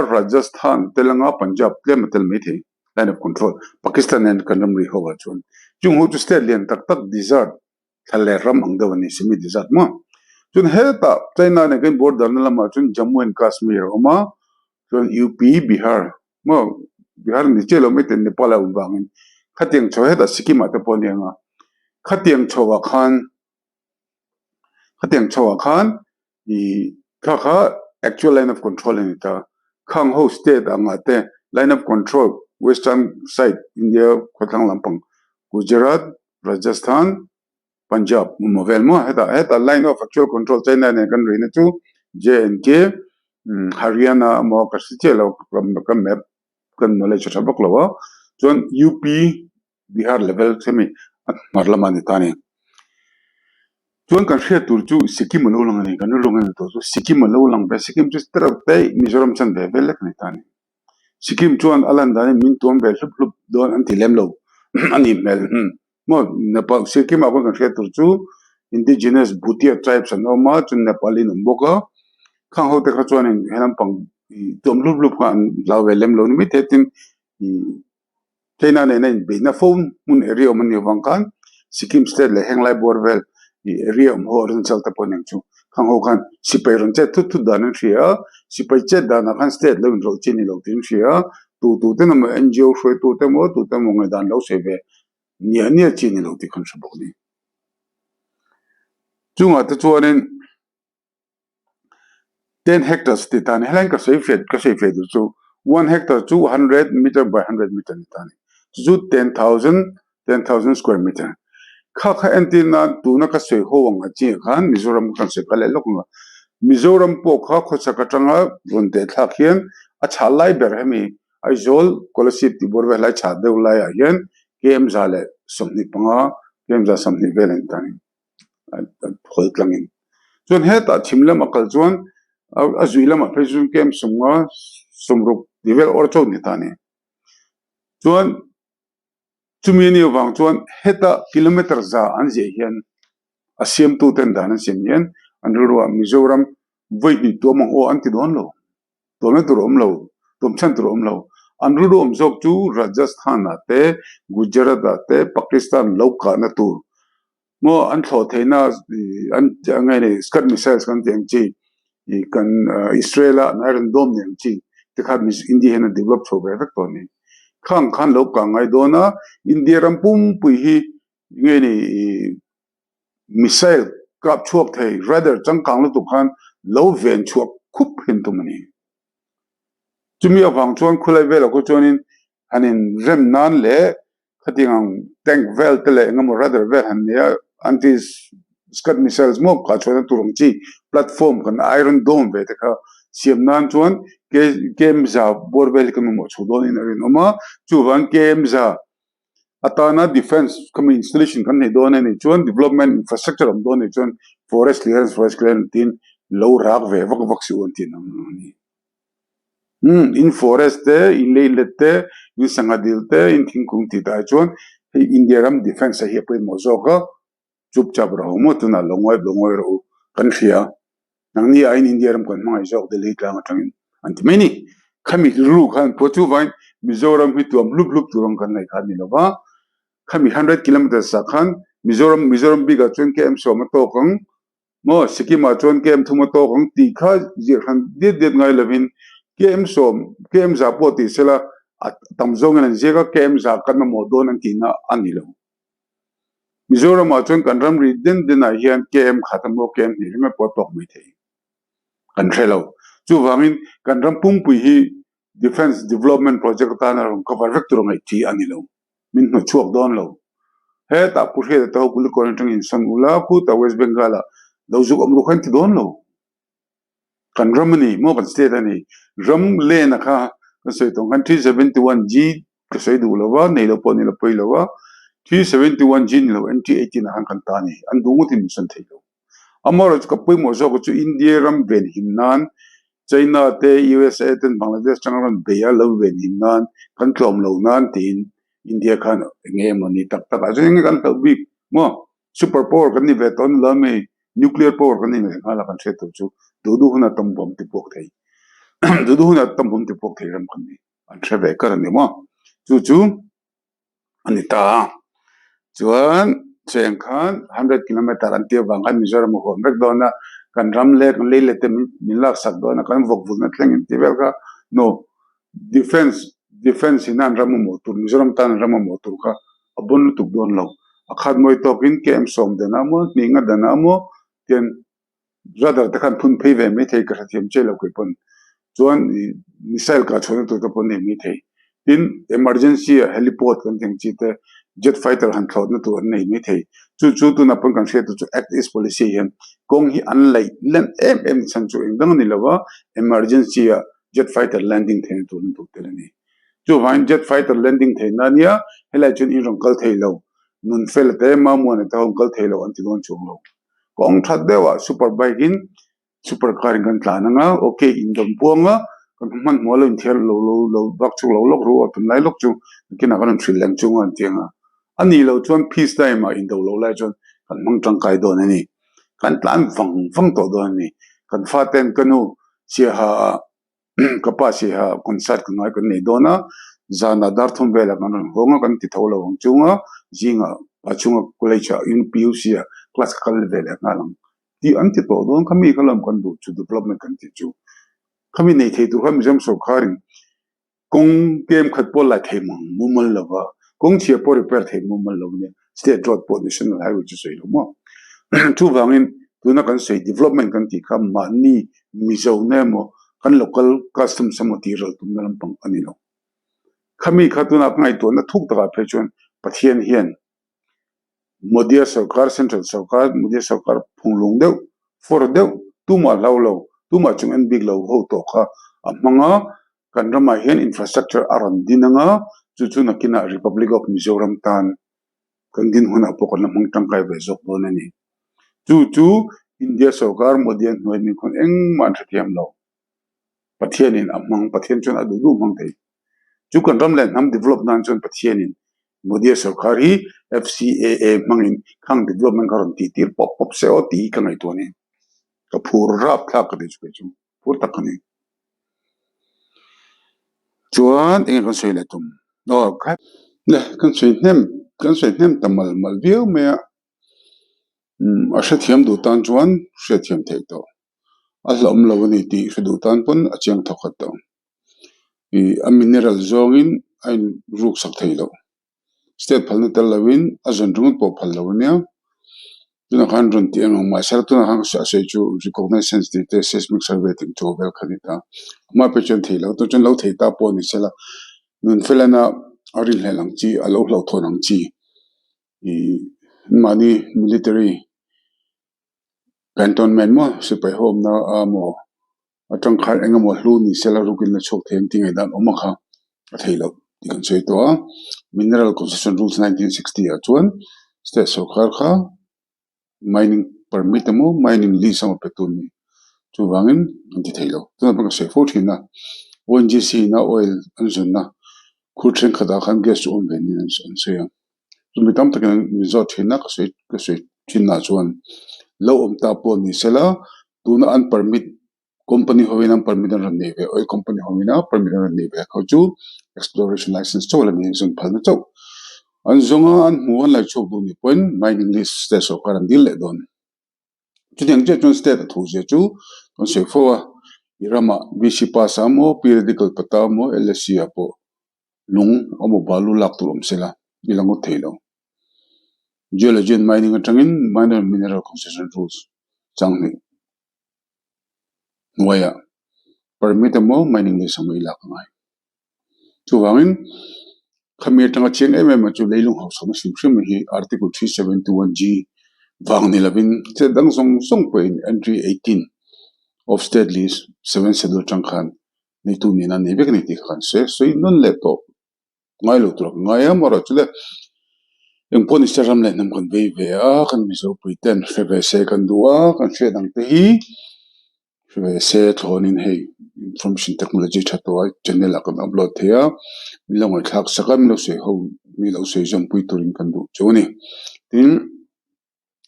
Rajasthan Telangana Punjab tlematel methi line of control Pakistan and Kanamri howa chuan chung hu to state lian tak desert thale ram angdawani semi desert mo chun heta China ne kan border na lama chun Jammu and Kashmir oma chun UP Bihar mo Bihar ni chelo meten Nepal ubangin khatiang cho heta Sikkim ata ponianga khatiang chowa khan I kha actual line of control in ita khang ho state angate line of control western side India khotang lampang Gujarat Rajasthan Punjab movel mo heta line of actual control China ne kan reina chu JNK Haryana mo kasitelo kam map kan knowledge thabak lawa jon UP Bihar level semi marlamani tani chuan kan hria tur chu Sikkim lo lang ani kan lo ngai to chu Sikkim lo lang be Sikkim chu terap tai Mizoram chan be velek ni tani Sikkim chuan alan dani min tom be hlup don an tilem lo ani mel mo Nepal Sikkim abang kan hria tur chu indigenous Bhutia tribes an oma chun Nepali numboka khang ho te kha chuan in helam pang tom hlup kan law velem lo ni mi tetin China ne nei be na phone mun area man yo kan Sikkim state le henglai borvel area horin chalta poneng chu khang ho khan sipai ron che tu dan ria sipai che dan khan state level ro chini lo tin ria tu te na NGO shoi tu te mo ngai dan lo sebe nia chini lo ti khan sabok ni chunga te chuanin 10 hectares ti tani helang ka sei fet chu 1 hectare 200 meter by 100 meter ni tani chu 10,000 square meter kha antina tu na ka sei ho wang chi khan Mizoram kan se kale lokma Mizoram po kha khocha ka tanga ronte thak hian a chalai ber hemi aizol scholarship ti borwe lai cha deula ya hian kem zale somni panga kem za somni velen tani khol tlangin chon heta chimlam akal chon azuilam a phejun kem somnga somruk level or chon ni tani chon chumini wang chuan heta kilometer za anje hian asiam tu ten dan siam hian anruwa Mizoram voi ni to mong o anti don lo to me turom lo tom chan turom lo anruwa omjok chu Rajasthan ate Gujarat ate Pakistan lo ka na tur mo an tho theina an ngai ni Scud missiles kan teng chi kan Israel an Iron Dome nem chi te khat mis India na develop tho ve vek to ni khan lo ka ngai do na India ram pum pui hi ngai ni missile kap chuak thei rather chang kang lo tu khan lo ven chuak khup hin tu mani chumi awang chuan khulai vela ko chuanin hanin rem nan le khatingang tank vel tele ngam rather vel han ya anti Scud missiles mo ka chuan turong chi platform kan Iron Dome ve te kha siam nan chuan kem za borbel kan mo chudon in arin oma chuwan kem za atana defense kami installation kan ne don ni chuan development infrastructure am don ni chuan forest clearance tin low rak ve vak si on tin ni in forest te in le te in sangadil te in thingkung ti ta chuan India ram defense hi pe mo zo ka chup chap ro mo tuna longoi ro kan khia nang ni in India ram kan mai zo de le tlang tang anti many kami ru khan pochu vain Mizoram hi tuam lup turong kan nai khan ni lawa kami 100 kilometers sa khan Mizoram biga chun ke em so ma to kang mo Sikkim a chun ke em thuma to kang ti kha jir khan de ngai lovin ke em za po ti sela tamzong an jega ke em za kan mo don an ti na anilo Mizoram a chun kan ram ri din a hian ke em khatam mo ke em ni me po tok mai thei kan thelo chu wangin kan ram pum pui hi defense development project ta na rom cover vector ngai ti anilo min no chuak don lo he ta pu he ta ku ko tang in san ula ku ta West Bengal lo zu amru khan ti don lo kan ramani mo kan state ani ram le na kha sai tong kan 371 g ka sai du lo wa nei lo po ni lo poi lo wa 371 g ni lo NT18 na kan ta ni an du mutin san thei lo amaro ka poi mo zo ko chu India ram ben himnan China te USA ten Bangladesh changran beya lo ben himnan kan tlom lo nan tin India khan nge mani tak ajeng kan ta big mo superpower kan ni beton la me nuclear power kan ni ngala kan se to chu du huna tam bom ti pok thei du huna tam bom ti pok thei ram kan ni an thebe kar ni mo chu ani ta chuan cheng khan 100 kilometer an tia bangan Mizoram ho mek dona kan ram le kan le te min lak sak dona kan vok vuk na tleng ti vel ka no defense inan ram mo tur Mizoram tan ram mo tur ka abun tu don lo akhat moi tokin ke em som de na mo ninga da na mo ten rather ta kan phun phei ve me thei ka thiam che lo ko pon chuan missile ka chhon to pon ne mi thei in emergency heliport kan thing chi te jet fighter han thot na tu nei mi thei chu tu na pon kan se tu act is policy yan kong hi an lai len em chan chu engdang ni lawa emergency jet fighter landing the tu te ni chu vain jet fighter landing the na nia helai chun in rong kal thei lo nun fel te ma mo ne ta kal thei lo an ti don chung lo kong that dewa super bike in super car kan tla na nga okay in dom puanga kan man mo lo in thel lo bak chu lo lok ru atun lai lok chu kina kan thil lang chung an tianga ani lo chuan peace time a in do lo lai chuan kan mang tang kai do ni kan tlan fang to do ni kan fa ten kanu si ha kapa si ha concert kan ai kan nei do na zana dar thum bela kan honga kan ti tholo hong chunga jinga achunga kulaicha in PUC class kal bela ngalang ti anti to don kami kalam kan du chu development kan ti chu kami nei thei tu ham jam so kharin kong game khat pol la thei mang mumal lawa kong chia po repair thei mumal lawa ne state road po national highway chu sei lo mo tu wangin tu na kan sei development kan ti kham ma ni mizo ne mo kan local custom samoti ral tum na lampang ani lo kami khatuna ngai to na thuk ta phe chon pathian hian Modi sarkar central sarkar Modi sarkar phunglung deu for deu tuma lo tuma chung en big lo ho to kha amanga kan rama hian infrastructure aran dinanga chu na kina Republic of Mizoram tan kan din huna pokon na mong tangkai be zok don ani chu India sarkar Modi an noi min kon eng man thiam lo pathian in amang pathian chon adu du mang thei chu kan ram len ham develop nan chon pathian in Modi sarkar hi FCAA mangin khang development karon ti tir pop se o ti ka ngai to ni ka phur rap thak ka de chu phur tak ni chuan eng kan sei le tum no ka ne kan sei nem tamal mal viu me a hre thiam du tan chuan hre thiam thei to a hlom lo ni ti hre du tan pon a chiang thokhat to a mineral zongin ain ruk sak thei lo state phalna tel lawin a zon rungut po phal lo nia tuna khan ron ti ang ma sar tuna hang sa se chu recognize sensitivity seismic survey ting to bel khanita ma pe chen thei lo to chen lo thei ta po ni sela nun felana aril helang chi alo lo thonang chi mani military cantonment mo sipai home na mo atang khar enga mo hlu ni sela rukin na chok theng ting edan oma kha atheilo dikan sei to mineral concession rules 1960 a chuan state sarkar kha mining permit mo mining lease mo petuni chu wangin anti theilo tuna bang se fortin na ONGC na oil anjun na khutren khada khan gas on venin an se mitam takan resort hina ka se chinna chuan lo omta po ni sela tuna an permit company hovina permit ran nei ve oil company hovina permit ran nei ve kho chu exploration license chola ni zon phalna chau an zonga an muan lai chok du ni point mining lease state so karan dil le don chunyang je chun state thu je chu kon se fo irama bc pasa mo periodical pata mo lsc apo lung omo balu lak turom sela ilango theilo geology and mining atangin minor mineral concession rules changni waya permit mo mining lease mo ila kangai chu wangin khamir tanga cheng mm chu leilung house ma simsim hi article 3721g wang ni labin che dang song point entry 18 of state lease 7 schedule changkhan ni tu ni na ni bek ni ti khan se soi non laptop ngai lo tro ngai amara chule eng poni staram le nam kan ve ve a kan mi so puiten febe se kan duwa kan che dang te hi febe se thonin hei information technology chatwa channel a kan upload thea milong thak sakam lo se ho mi lo se jam pui turin kan du choni tin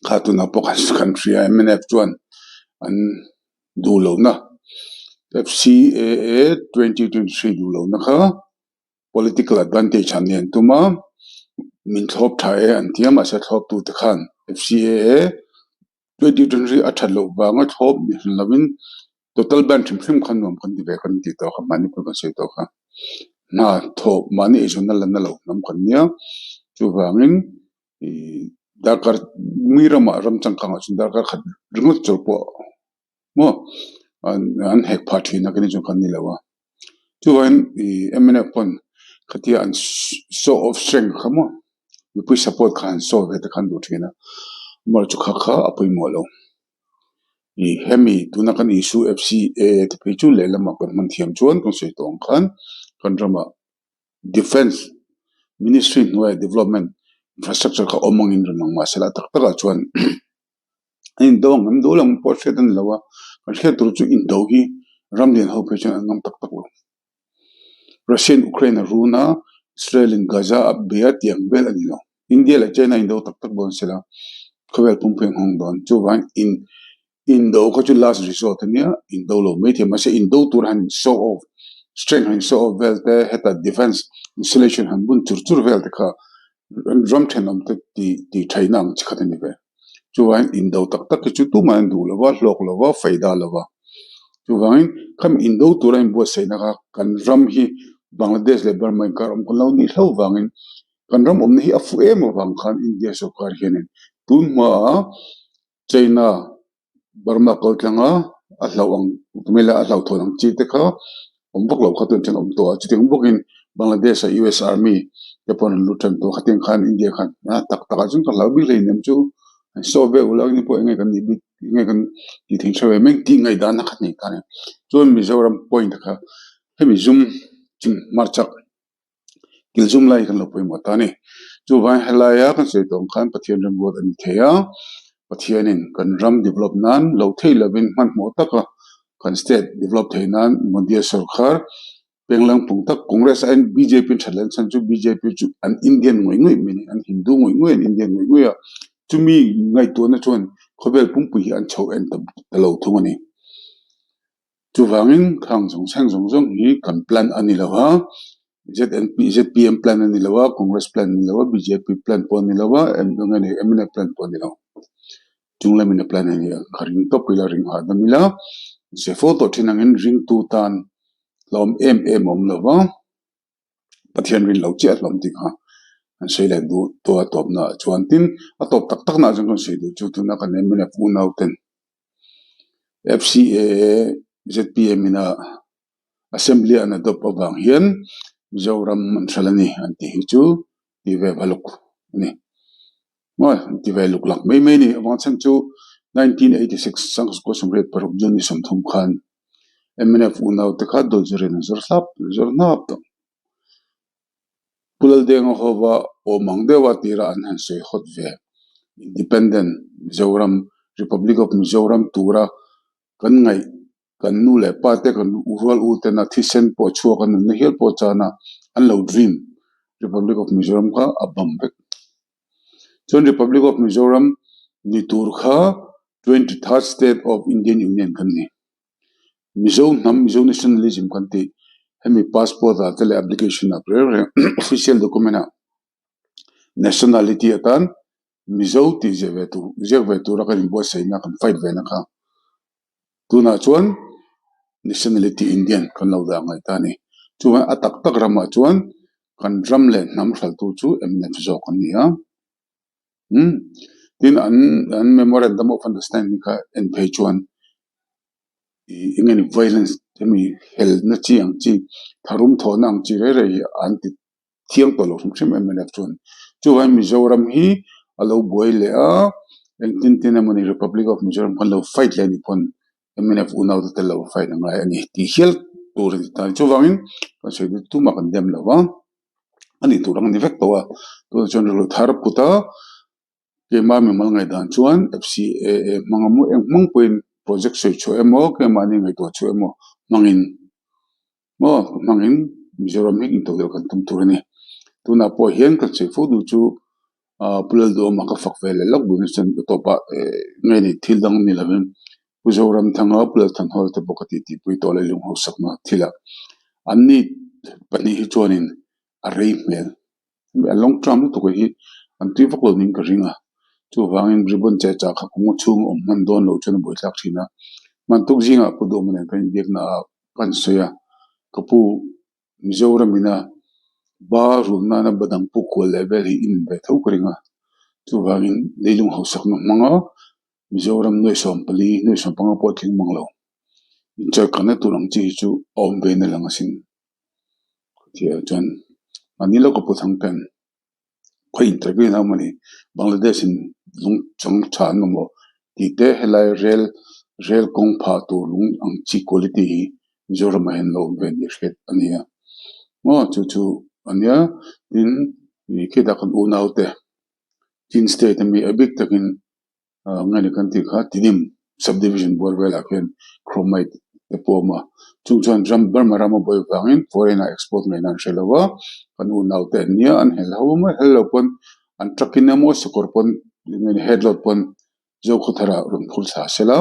khatuna pokas country MNF chuan an du lo na FCAA 2023 du lo na kha political advantage han nen tuma min thop thae an tiama sa thop tu te khan FCAA 2023 athal lo wanga thop ni lavin total ban thim khan nom kan di ve kan ti to kha mani pu se to kha na thop mani ejona lan na lo nam kan nia chu wangin dakar mirama ram changkang chun dakar khat ringot chorpo mo an hek party na kan ju kan ni lawa chu wan MNF pon khatia an show of strength khamo we support khan so ve ta khan du thina mar chu kha apoi mo lo hemi tuna kan issue FCA te pe chu le lama kan man thiam chuan kon se tong khan kan rama defense ministry no development infrastructure ka omong in rang ma sela tak taka chuan in dong am do lang portrait an lawa kan khe tur chu in do hi ramden ho pe chuan ngam tak tak lo Russian Ukraine runa Israel in Gaza abia tiang bel ani lo India la China in do tak tak bon sela khawel pumpeng hong don chu wan in do ko chu last resort ania in do lo me the ma se in do tur han show of strength han show of well the heta defense installation han bun tur well the kha ram thenom te ti thainang chikhatani be chuan in do tak tak chu tu man du lawa hlok lawa faida lawa chuan kham in do turain bo seina ka kan ram hi Bangladesh le Burma kar om ko ni hlo wangin kan ram om hi afu em wang khan India so kar hianin tun ma China Burma ko tlanga a hlawang tumela a hlaw thonang chi te kha om bok lo khatun chen om to a chiting bokin Bangladesh US Army Japan lutan to khating khan India khan na tak tak jung ka lawi le nem chu so be ulang ni po ngai kan ni big ngai kan ti thing chawe meng ti ngai dan khat ni kan chon Mizoram point kha hemi zoom chim marchak kil zoom lai kan lo poi mo ta ni chu vai helaya kan se tong khan pathian ram god ani theya pathianin kan ram develop nan lo thei lovin man mo taka kan state develop theinan Modia sarkar penglang pungtak congress and BJP thalen san chu BJP chu an Indian ngoi mini an Hindu ngoi an Indian ngoi ya chumi ngai to na chon khobel pungpui an chho en talo thungani chu wangin khang song hi kan plan ani lawa ZNP ZPM plan ani lawa congress plan ani lawa BJP plan pon ani lawa and ngani MNF plan pon ani lawa jungla mina plan ni karing to pila ring ha da mila se photo thinangin ring tu tan lom om lova pathian rin lo chat lom tik ha an sei la du to top na chuan tin a top tak na jang kon sei du chu tu na kan emina pu nau ten FCA ZPM ina assembly an adop awang hian Mizoram Thalani anti hi chu ti ve baluk ni moi ti ve luk lak mai ni awang chan chu 1986 sang ko somret paruk joni somthum khan MNF unau te kha dol jure na zor nap to pulal deng hova o mangdewa tira an han sei hot ve independent Mizoram Republic of Mizoram tura kan ngai kan nu le pa te kan ural u te na thisen po chua kan na hel po chana an lo dream Republic of Mizoram ka abam bek John Republic of Mizoram ni tur kha 23rd state of Indian Union kan ni Mizo nationalism kan ti hemi passport a tele application a official document nationality atan Mizo ti jevetu ra kan bo sei na kan fight ve na ka tuna chuan nationality Indian kan lo da ngai ta ni chuan atak tak rama chuan kan ramle nam thal tu chu emnet zo kan ni ha tin an memorandum of understanding ka en phe chuan ingeni violence temi hel na chi ang chi tharum thona ang chi re anti thiang to lo thum emnet chuan chuan Mizoram hi alo boile a tin amani Republic of Mizoram kan lo fight le ni pon MNF unau te lo fight ngai ani ti hel tur ta chuwangin kan sei tu ma kan dem lawa ani turang ni vek towa to general thar puta ke ma mi mal ngai dan chuan FCA mangamu engmang point project sei chu emo ke mani ngai to chu emo mangin Mizoram hi to kan tum turani tuna po hian kan sei fu du chu pulal do ma ka fak vele lak bu ni chen to pa ngai ni thil dang ni lavin Mizoram thanga pulal than hol te bokati ti pui to le lung ho sakma thila anni pani hi chonin a rei mel a long term to ko hi an ti vakol ning ka ringa chu wangin ribon che cha kha kumu chung om man don lo chen boi thak thina man tuk jinga pu do man kan dek na kan soya kapu Mizoram ina ba ru na badang pu ko level hi in be thau kringa chu wangin leilung ho sakma manga Mizoram noi som pali noi som panga po thing manglo incha kana turang chi chu om be na langa sin thia chan anilo ko puthang pen khoi interview na mani Bangladesh in lung chang chan mo ti te helai rel kong pha tu lung ang chi quality Mizoram hen lo be ni het ania mo chu ania in ke da kan unau te chin state mi abik takin ngani kan ti kha tinim subdivision borwela ken chromite te poma chungchan drum Burma boy wangin foreign export ngai nan shelawa kan unau te nia an helawma helopon an trakinamo sokorpon ngani headlot pon zo khuthara rum phul sa sela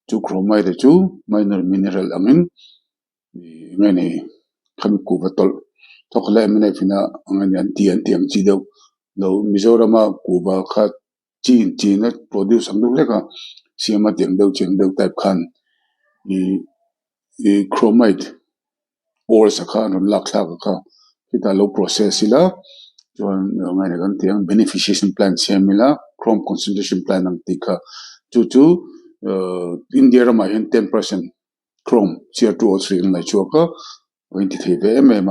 chu chromite chu minor mineral amin ngani khami ku batol thokla emne fina ngani anti ang chi do lo Mizorama kuba kha chi na produce ang le ka siama tiang do type khan i chromite ore sakha no lakha ka kita low process ila chuan ngai kan tiang beneficiation plan semila chrome concentration plan ang tika chu India ma 10% chrome Cr2O3 ngai chuaka 23 mm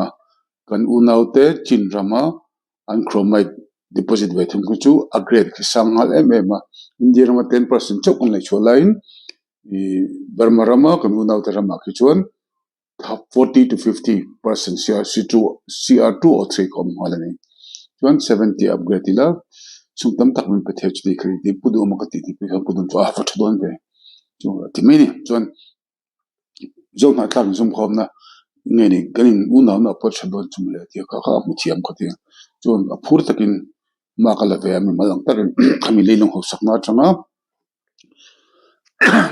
kan unaute chin rama an chromite deposit ve thum chu upgrade ki sanghal mm India ma 10% chok ngai chulain Burma rama kan unaute rama ki chuan 40 to 50% Cr2O3 kom halani chuan 70 upgrade ila sumtam tak min PhD khri ti pudu ma ka ti pudun to a fathdon ve chu timini chuan zo na tlang zum khomna ngeni ganin una na por chandon chumle ti ka mu thiam ko ti chuan a phur takin ma kala ve mi malang takin khami leilong ho sakna changa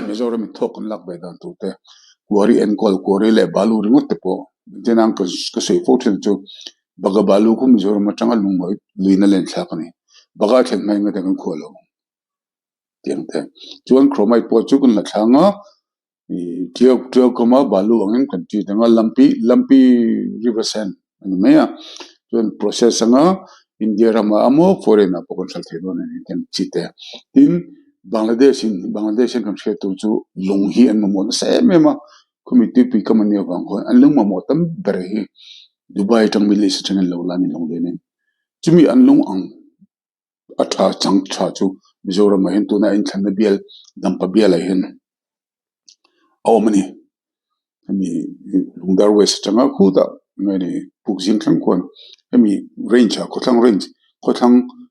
Mizoram thok lak be dan tu te Kuari and call Kuari le balu ringot te po tenang ka sei fo chen chu baga balu ku Mizoram changa lungoi luina len thakani baga chen mai ngata kan kholo tiếng thế chuan chromite po chu kun la thanga tiok koma balu angin kan ti tanga lampi river sand ani mea chuan process anga India rama amo foreign a pokon sal thei don ani kan chite tin Bangladesh kan she tu chu lung hi an mo se mema committee pi kamani awang ko an lung mo tam ber hi Dubai tang milis tang lo la ni long le ne chumi an lung ang atha chang tha chu Mizoram ma hin tu na in thana bial dampa bial a hin awmani ami lungdar west changa khuda ngani pukjing thang kon ami range ko thang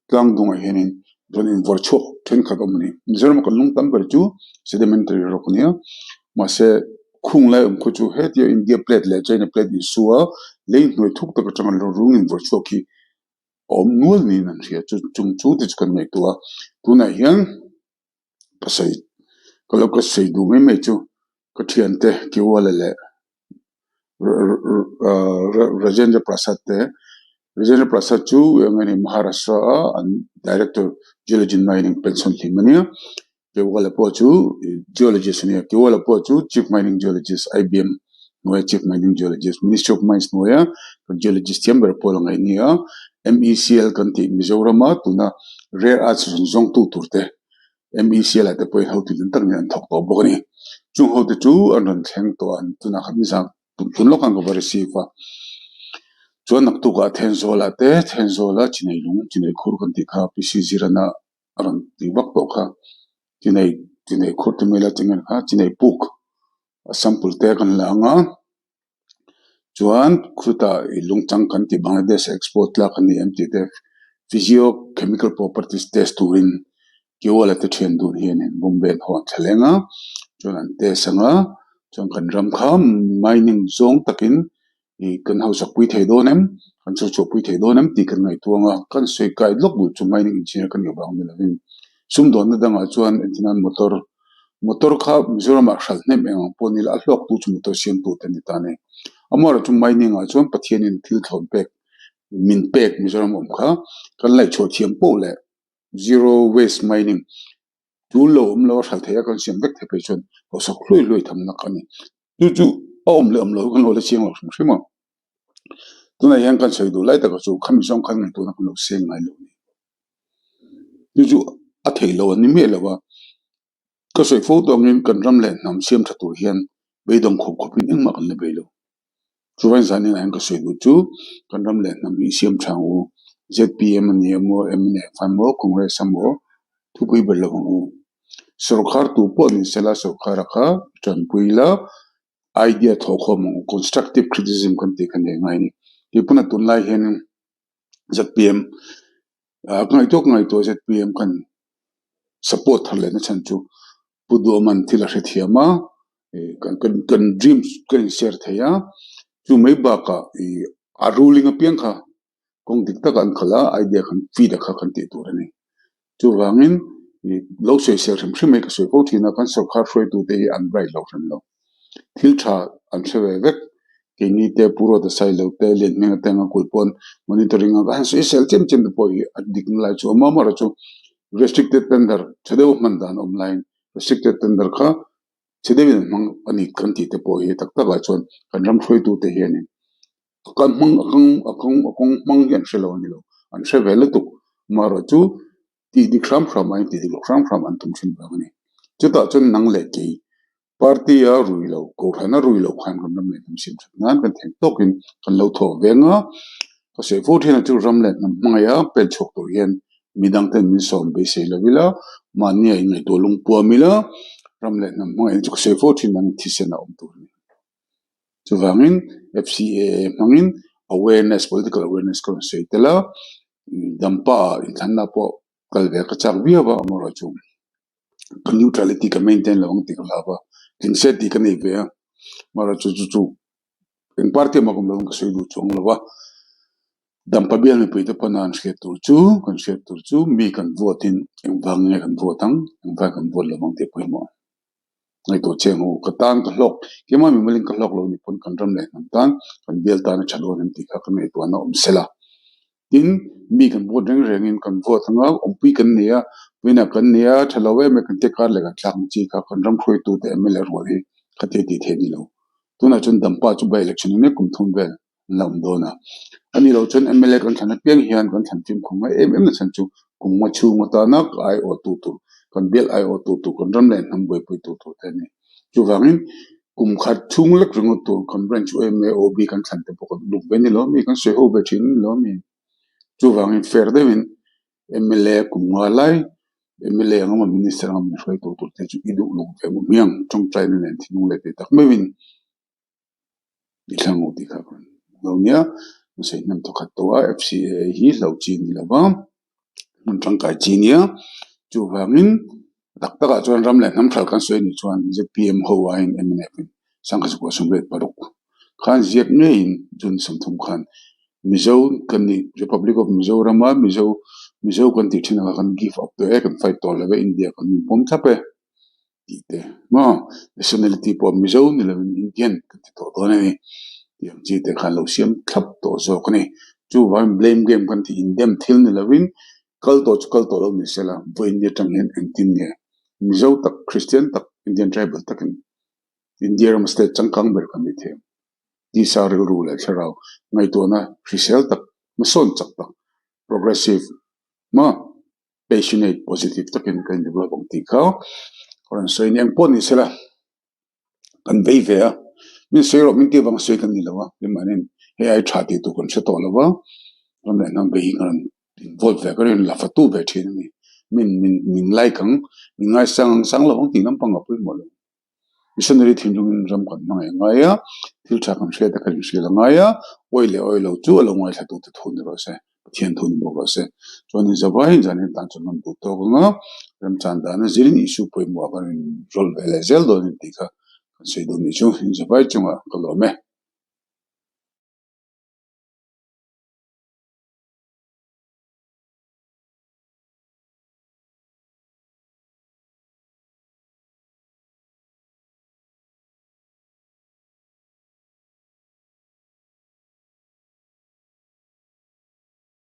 tlang dunga henin don in vorcho ten khadomani Mizoram ko lung tam ber chu sedimentary roknia mase khung lai ko chu het yo India plate le China plate in suwa lein noi thuk ta changa lo rung in vorcho ki om nuol ni nan ria chung chu ti kan nei tua tuna hian pasai kalau ka sei du me chu ka thiante ki wala le Rajendra Prasad chu ngani Maharashtra and director geology and mining pension limania ke wala po chu geologist ne ke wala po chu chief mining geologist IBM no chief mining geologist Ministry of Mines no ya geologist chamber po ngai nia MECL kanti Mizoram tuna rare earths zong tu turte MECL at the point how to intern and talk about bogani chung ho de chu an theng to an tuna khamisa tun lokang ko receive chuan nak tu ka thenzola chinai lung chinai khur kanti kha PCG rana aran ti bak to kha chinai khur te mela chingan kha chinai puk sample te kan langa chuan khuta ilung chang kanti Bangladesh export la kan MT te physiochemical properties test turin kiwala te thian dur hian in Bombay hon thalenga chuan te sanga chuan kan ram kha mining zone takin I kan hausa pui thei donem kan chu pui thei donem ti kan ngai tuanga kan sei kai lok bu chu mining engineer kan yobang ni lavin sum don na danga chuan entinan motor kha Mizoram khal nem eng ponil a hlok tu chu motor siam tu tani tane amara chu mining a chuan pathian in thil thon pek min pek Mizoram kha kan lai chho thiam po le zero waste mining tu lo khal theya kan siam bek the pe chon hosa khloi tham na kani chu om lo kan lo le chiang lo shima tuna yang kan sei du lai ta ka chu khami song kan tu na lo seng ngai lo ni chu a thei lo ni me lo wa ka sei fo dong in kan ram le nam siam tha tur hian be dong khop khopin eng ma kan le be lo chu wan san ni ang ka sei du chu kan ram le nam mi siam thang u ZPM ni mo MNE famo congress mo thu pui be lo hu sarkar tu po ni sela sarkar kha chan puila idea thokho mo constructive criticism kan te kan ngai ni ipuna tunlai hen ZPM ngai to ZPM kan support thale na chanchu pudu man thila thiama kan dreams kan share thaya chu mai ba ka a ruling apiang kha kong dikta kan khala idea kan feed kha kan te to ni chu wangin lo sei share thim mai ka soi ko thina kan sarkar froi tu te an right lo ran lo thil tha an chewe vek kini te puro the silo te len me tenga kulpon monitoring ga han so sel chem de poi adik la chu mama ra chu restricted tender chadeu mandan online restricted tender kha chadeu mang ani kanti te poi tak ta ga chon kan ram throi tu te hian kan akong mang yan shelo ni lo an sheve le tu maro chu ti dik ram ai ti dik ram an tum chin ba ni chu ta chon nang le ki party a ruilo ko hana ruilo khan kan nam le sim nan kan theng tokin kan lo tho venga ka se fu thina chu ram le nam maya pe chok to yen midang ten min som be se la vila mani ai ngai to lung pu mila ram le nam mai chu se fu thina ni thisena om tu ni chu wangin FCA mangin political awareness kon se tela dampa in thanna po kalve ka chak bia ba amora chu neutrality ka maintain la ong ti la ba kinset di kan ibe mara chu en parte ma kom ka sei du chong la ba dam pa bian me puite panan che tur chu mi kan votin en wang ne kan votang en va kan vol la mong te poi mo ngai to che mo ka tan ka lok ke ma mi malin ka lok lo ni pon kan ram le nam tan kan bel tan chalo nem ti ka me to na om sela tin mi kan bo reng in kan vote nga ompi kan nia wina kan nia thalawe me kan te kar le ka tlang chi ka kan ram khoi tu te ml ro hi khate ti the ni lo tuna chun dampa chu by election ne kum thun bel lam do na ani lo chun ml kan thana peng hian kan than tim khunga em na chan chu kum ma chu ma ta na ai o tu kan bel ai o tu kan ram len ham boi pui tu te ni chu wangin kum khat chung lek ringo tu kan branch o me o bi kan than te pokot luk be ni lo mi kan se ho be thin lo mi chu wangin fer de min MLA kum ngalai MLA ngam minister ngam roi tu te chu idu lu fe mu miang trong trai nen thinung le te tak mewin dikhang u dikha kon lo nia se nam to khat to FCA hi lo chi ni la ba mun tang kai chi nia chu wangin dak taka chuan ram le nam khal kan soi ni chuan ZPM ho wa in MNF sang ka ko sum ve paruk khan ziak ne in jun sam thum khan Mizo kan ni Republic of Mizoram Mizo kan ti thina kan give up to kan fight to leve India kan min pom thape ti ma nationality po Mizo ni leve Indian kan ti to ni yang ji te khan lo siam thap to zo kan ni chu wan blame game kan ti Indian thil ni levin kal to lo ni sela bo India tang hen antin ne Mizo tak Christian tak Indian tribal tak India ram state changkang ber kan ni the di sa rule tharau ngai to na result tak mason chak tak progressive ma passionate positive takin kan develop ang tikaw koran so ini ang pon ni sila kan vei ve min sero min ti bang soi kan ni lawa limanin he ai thati tu kon se to lawa ram le nang vei kan involve ve kan la fatu ve thin ni min lai kang min ngai sang lo ti nam pang apui mo missionary thindung ram kan ngai ngaya thil cha kan shre ta kan shre la ngaya oilo chu lo ngai thatu te thun ro se thian thun bo ro se choni zabai jane tan chon bu to nga ram chan da na zirin issue poi mo kan rol vele zel do ni tika kan se do ni chu zabai chunga ko lo me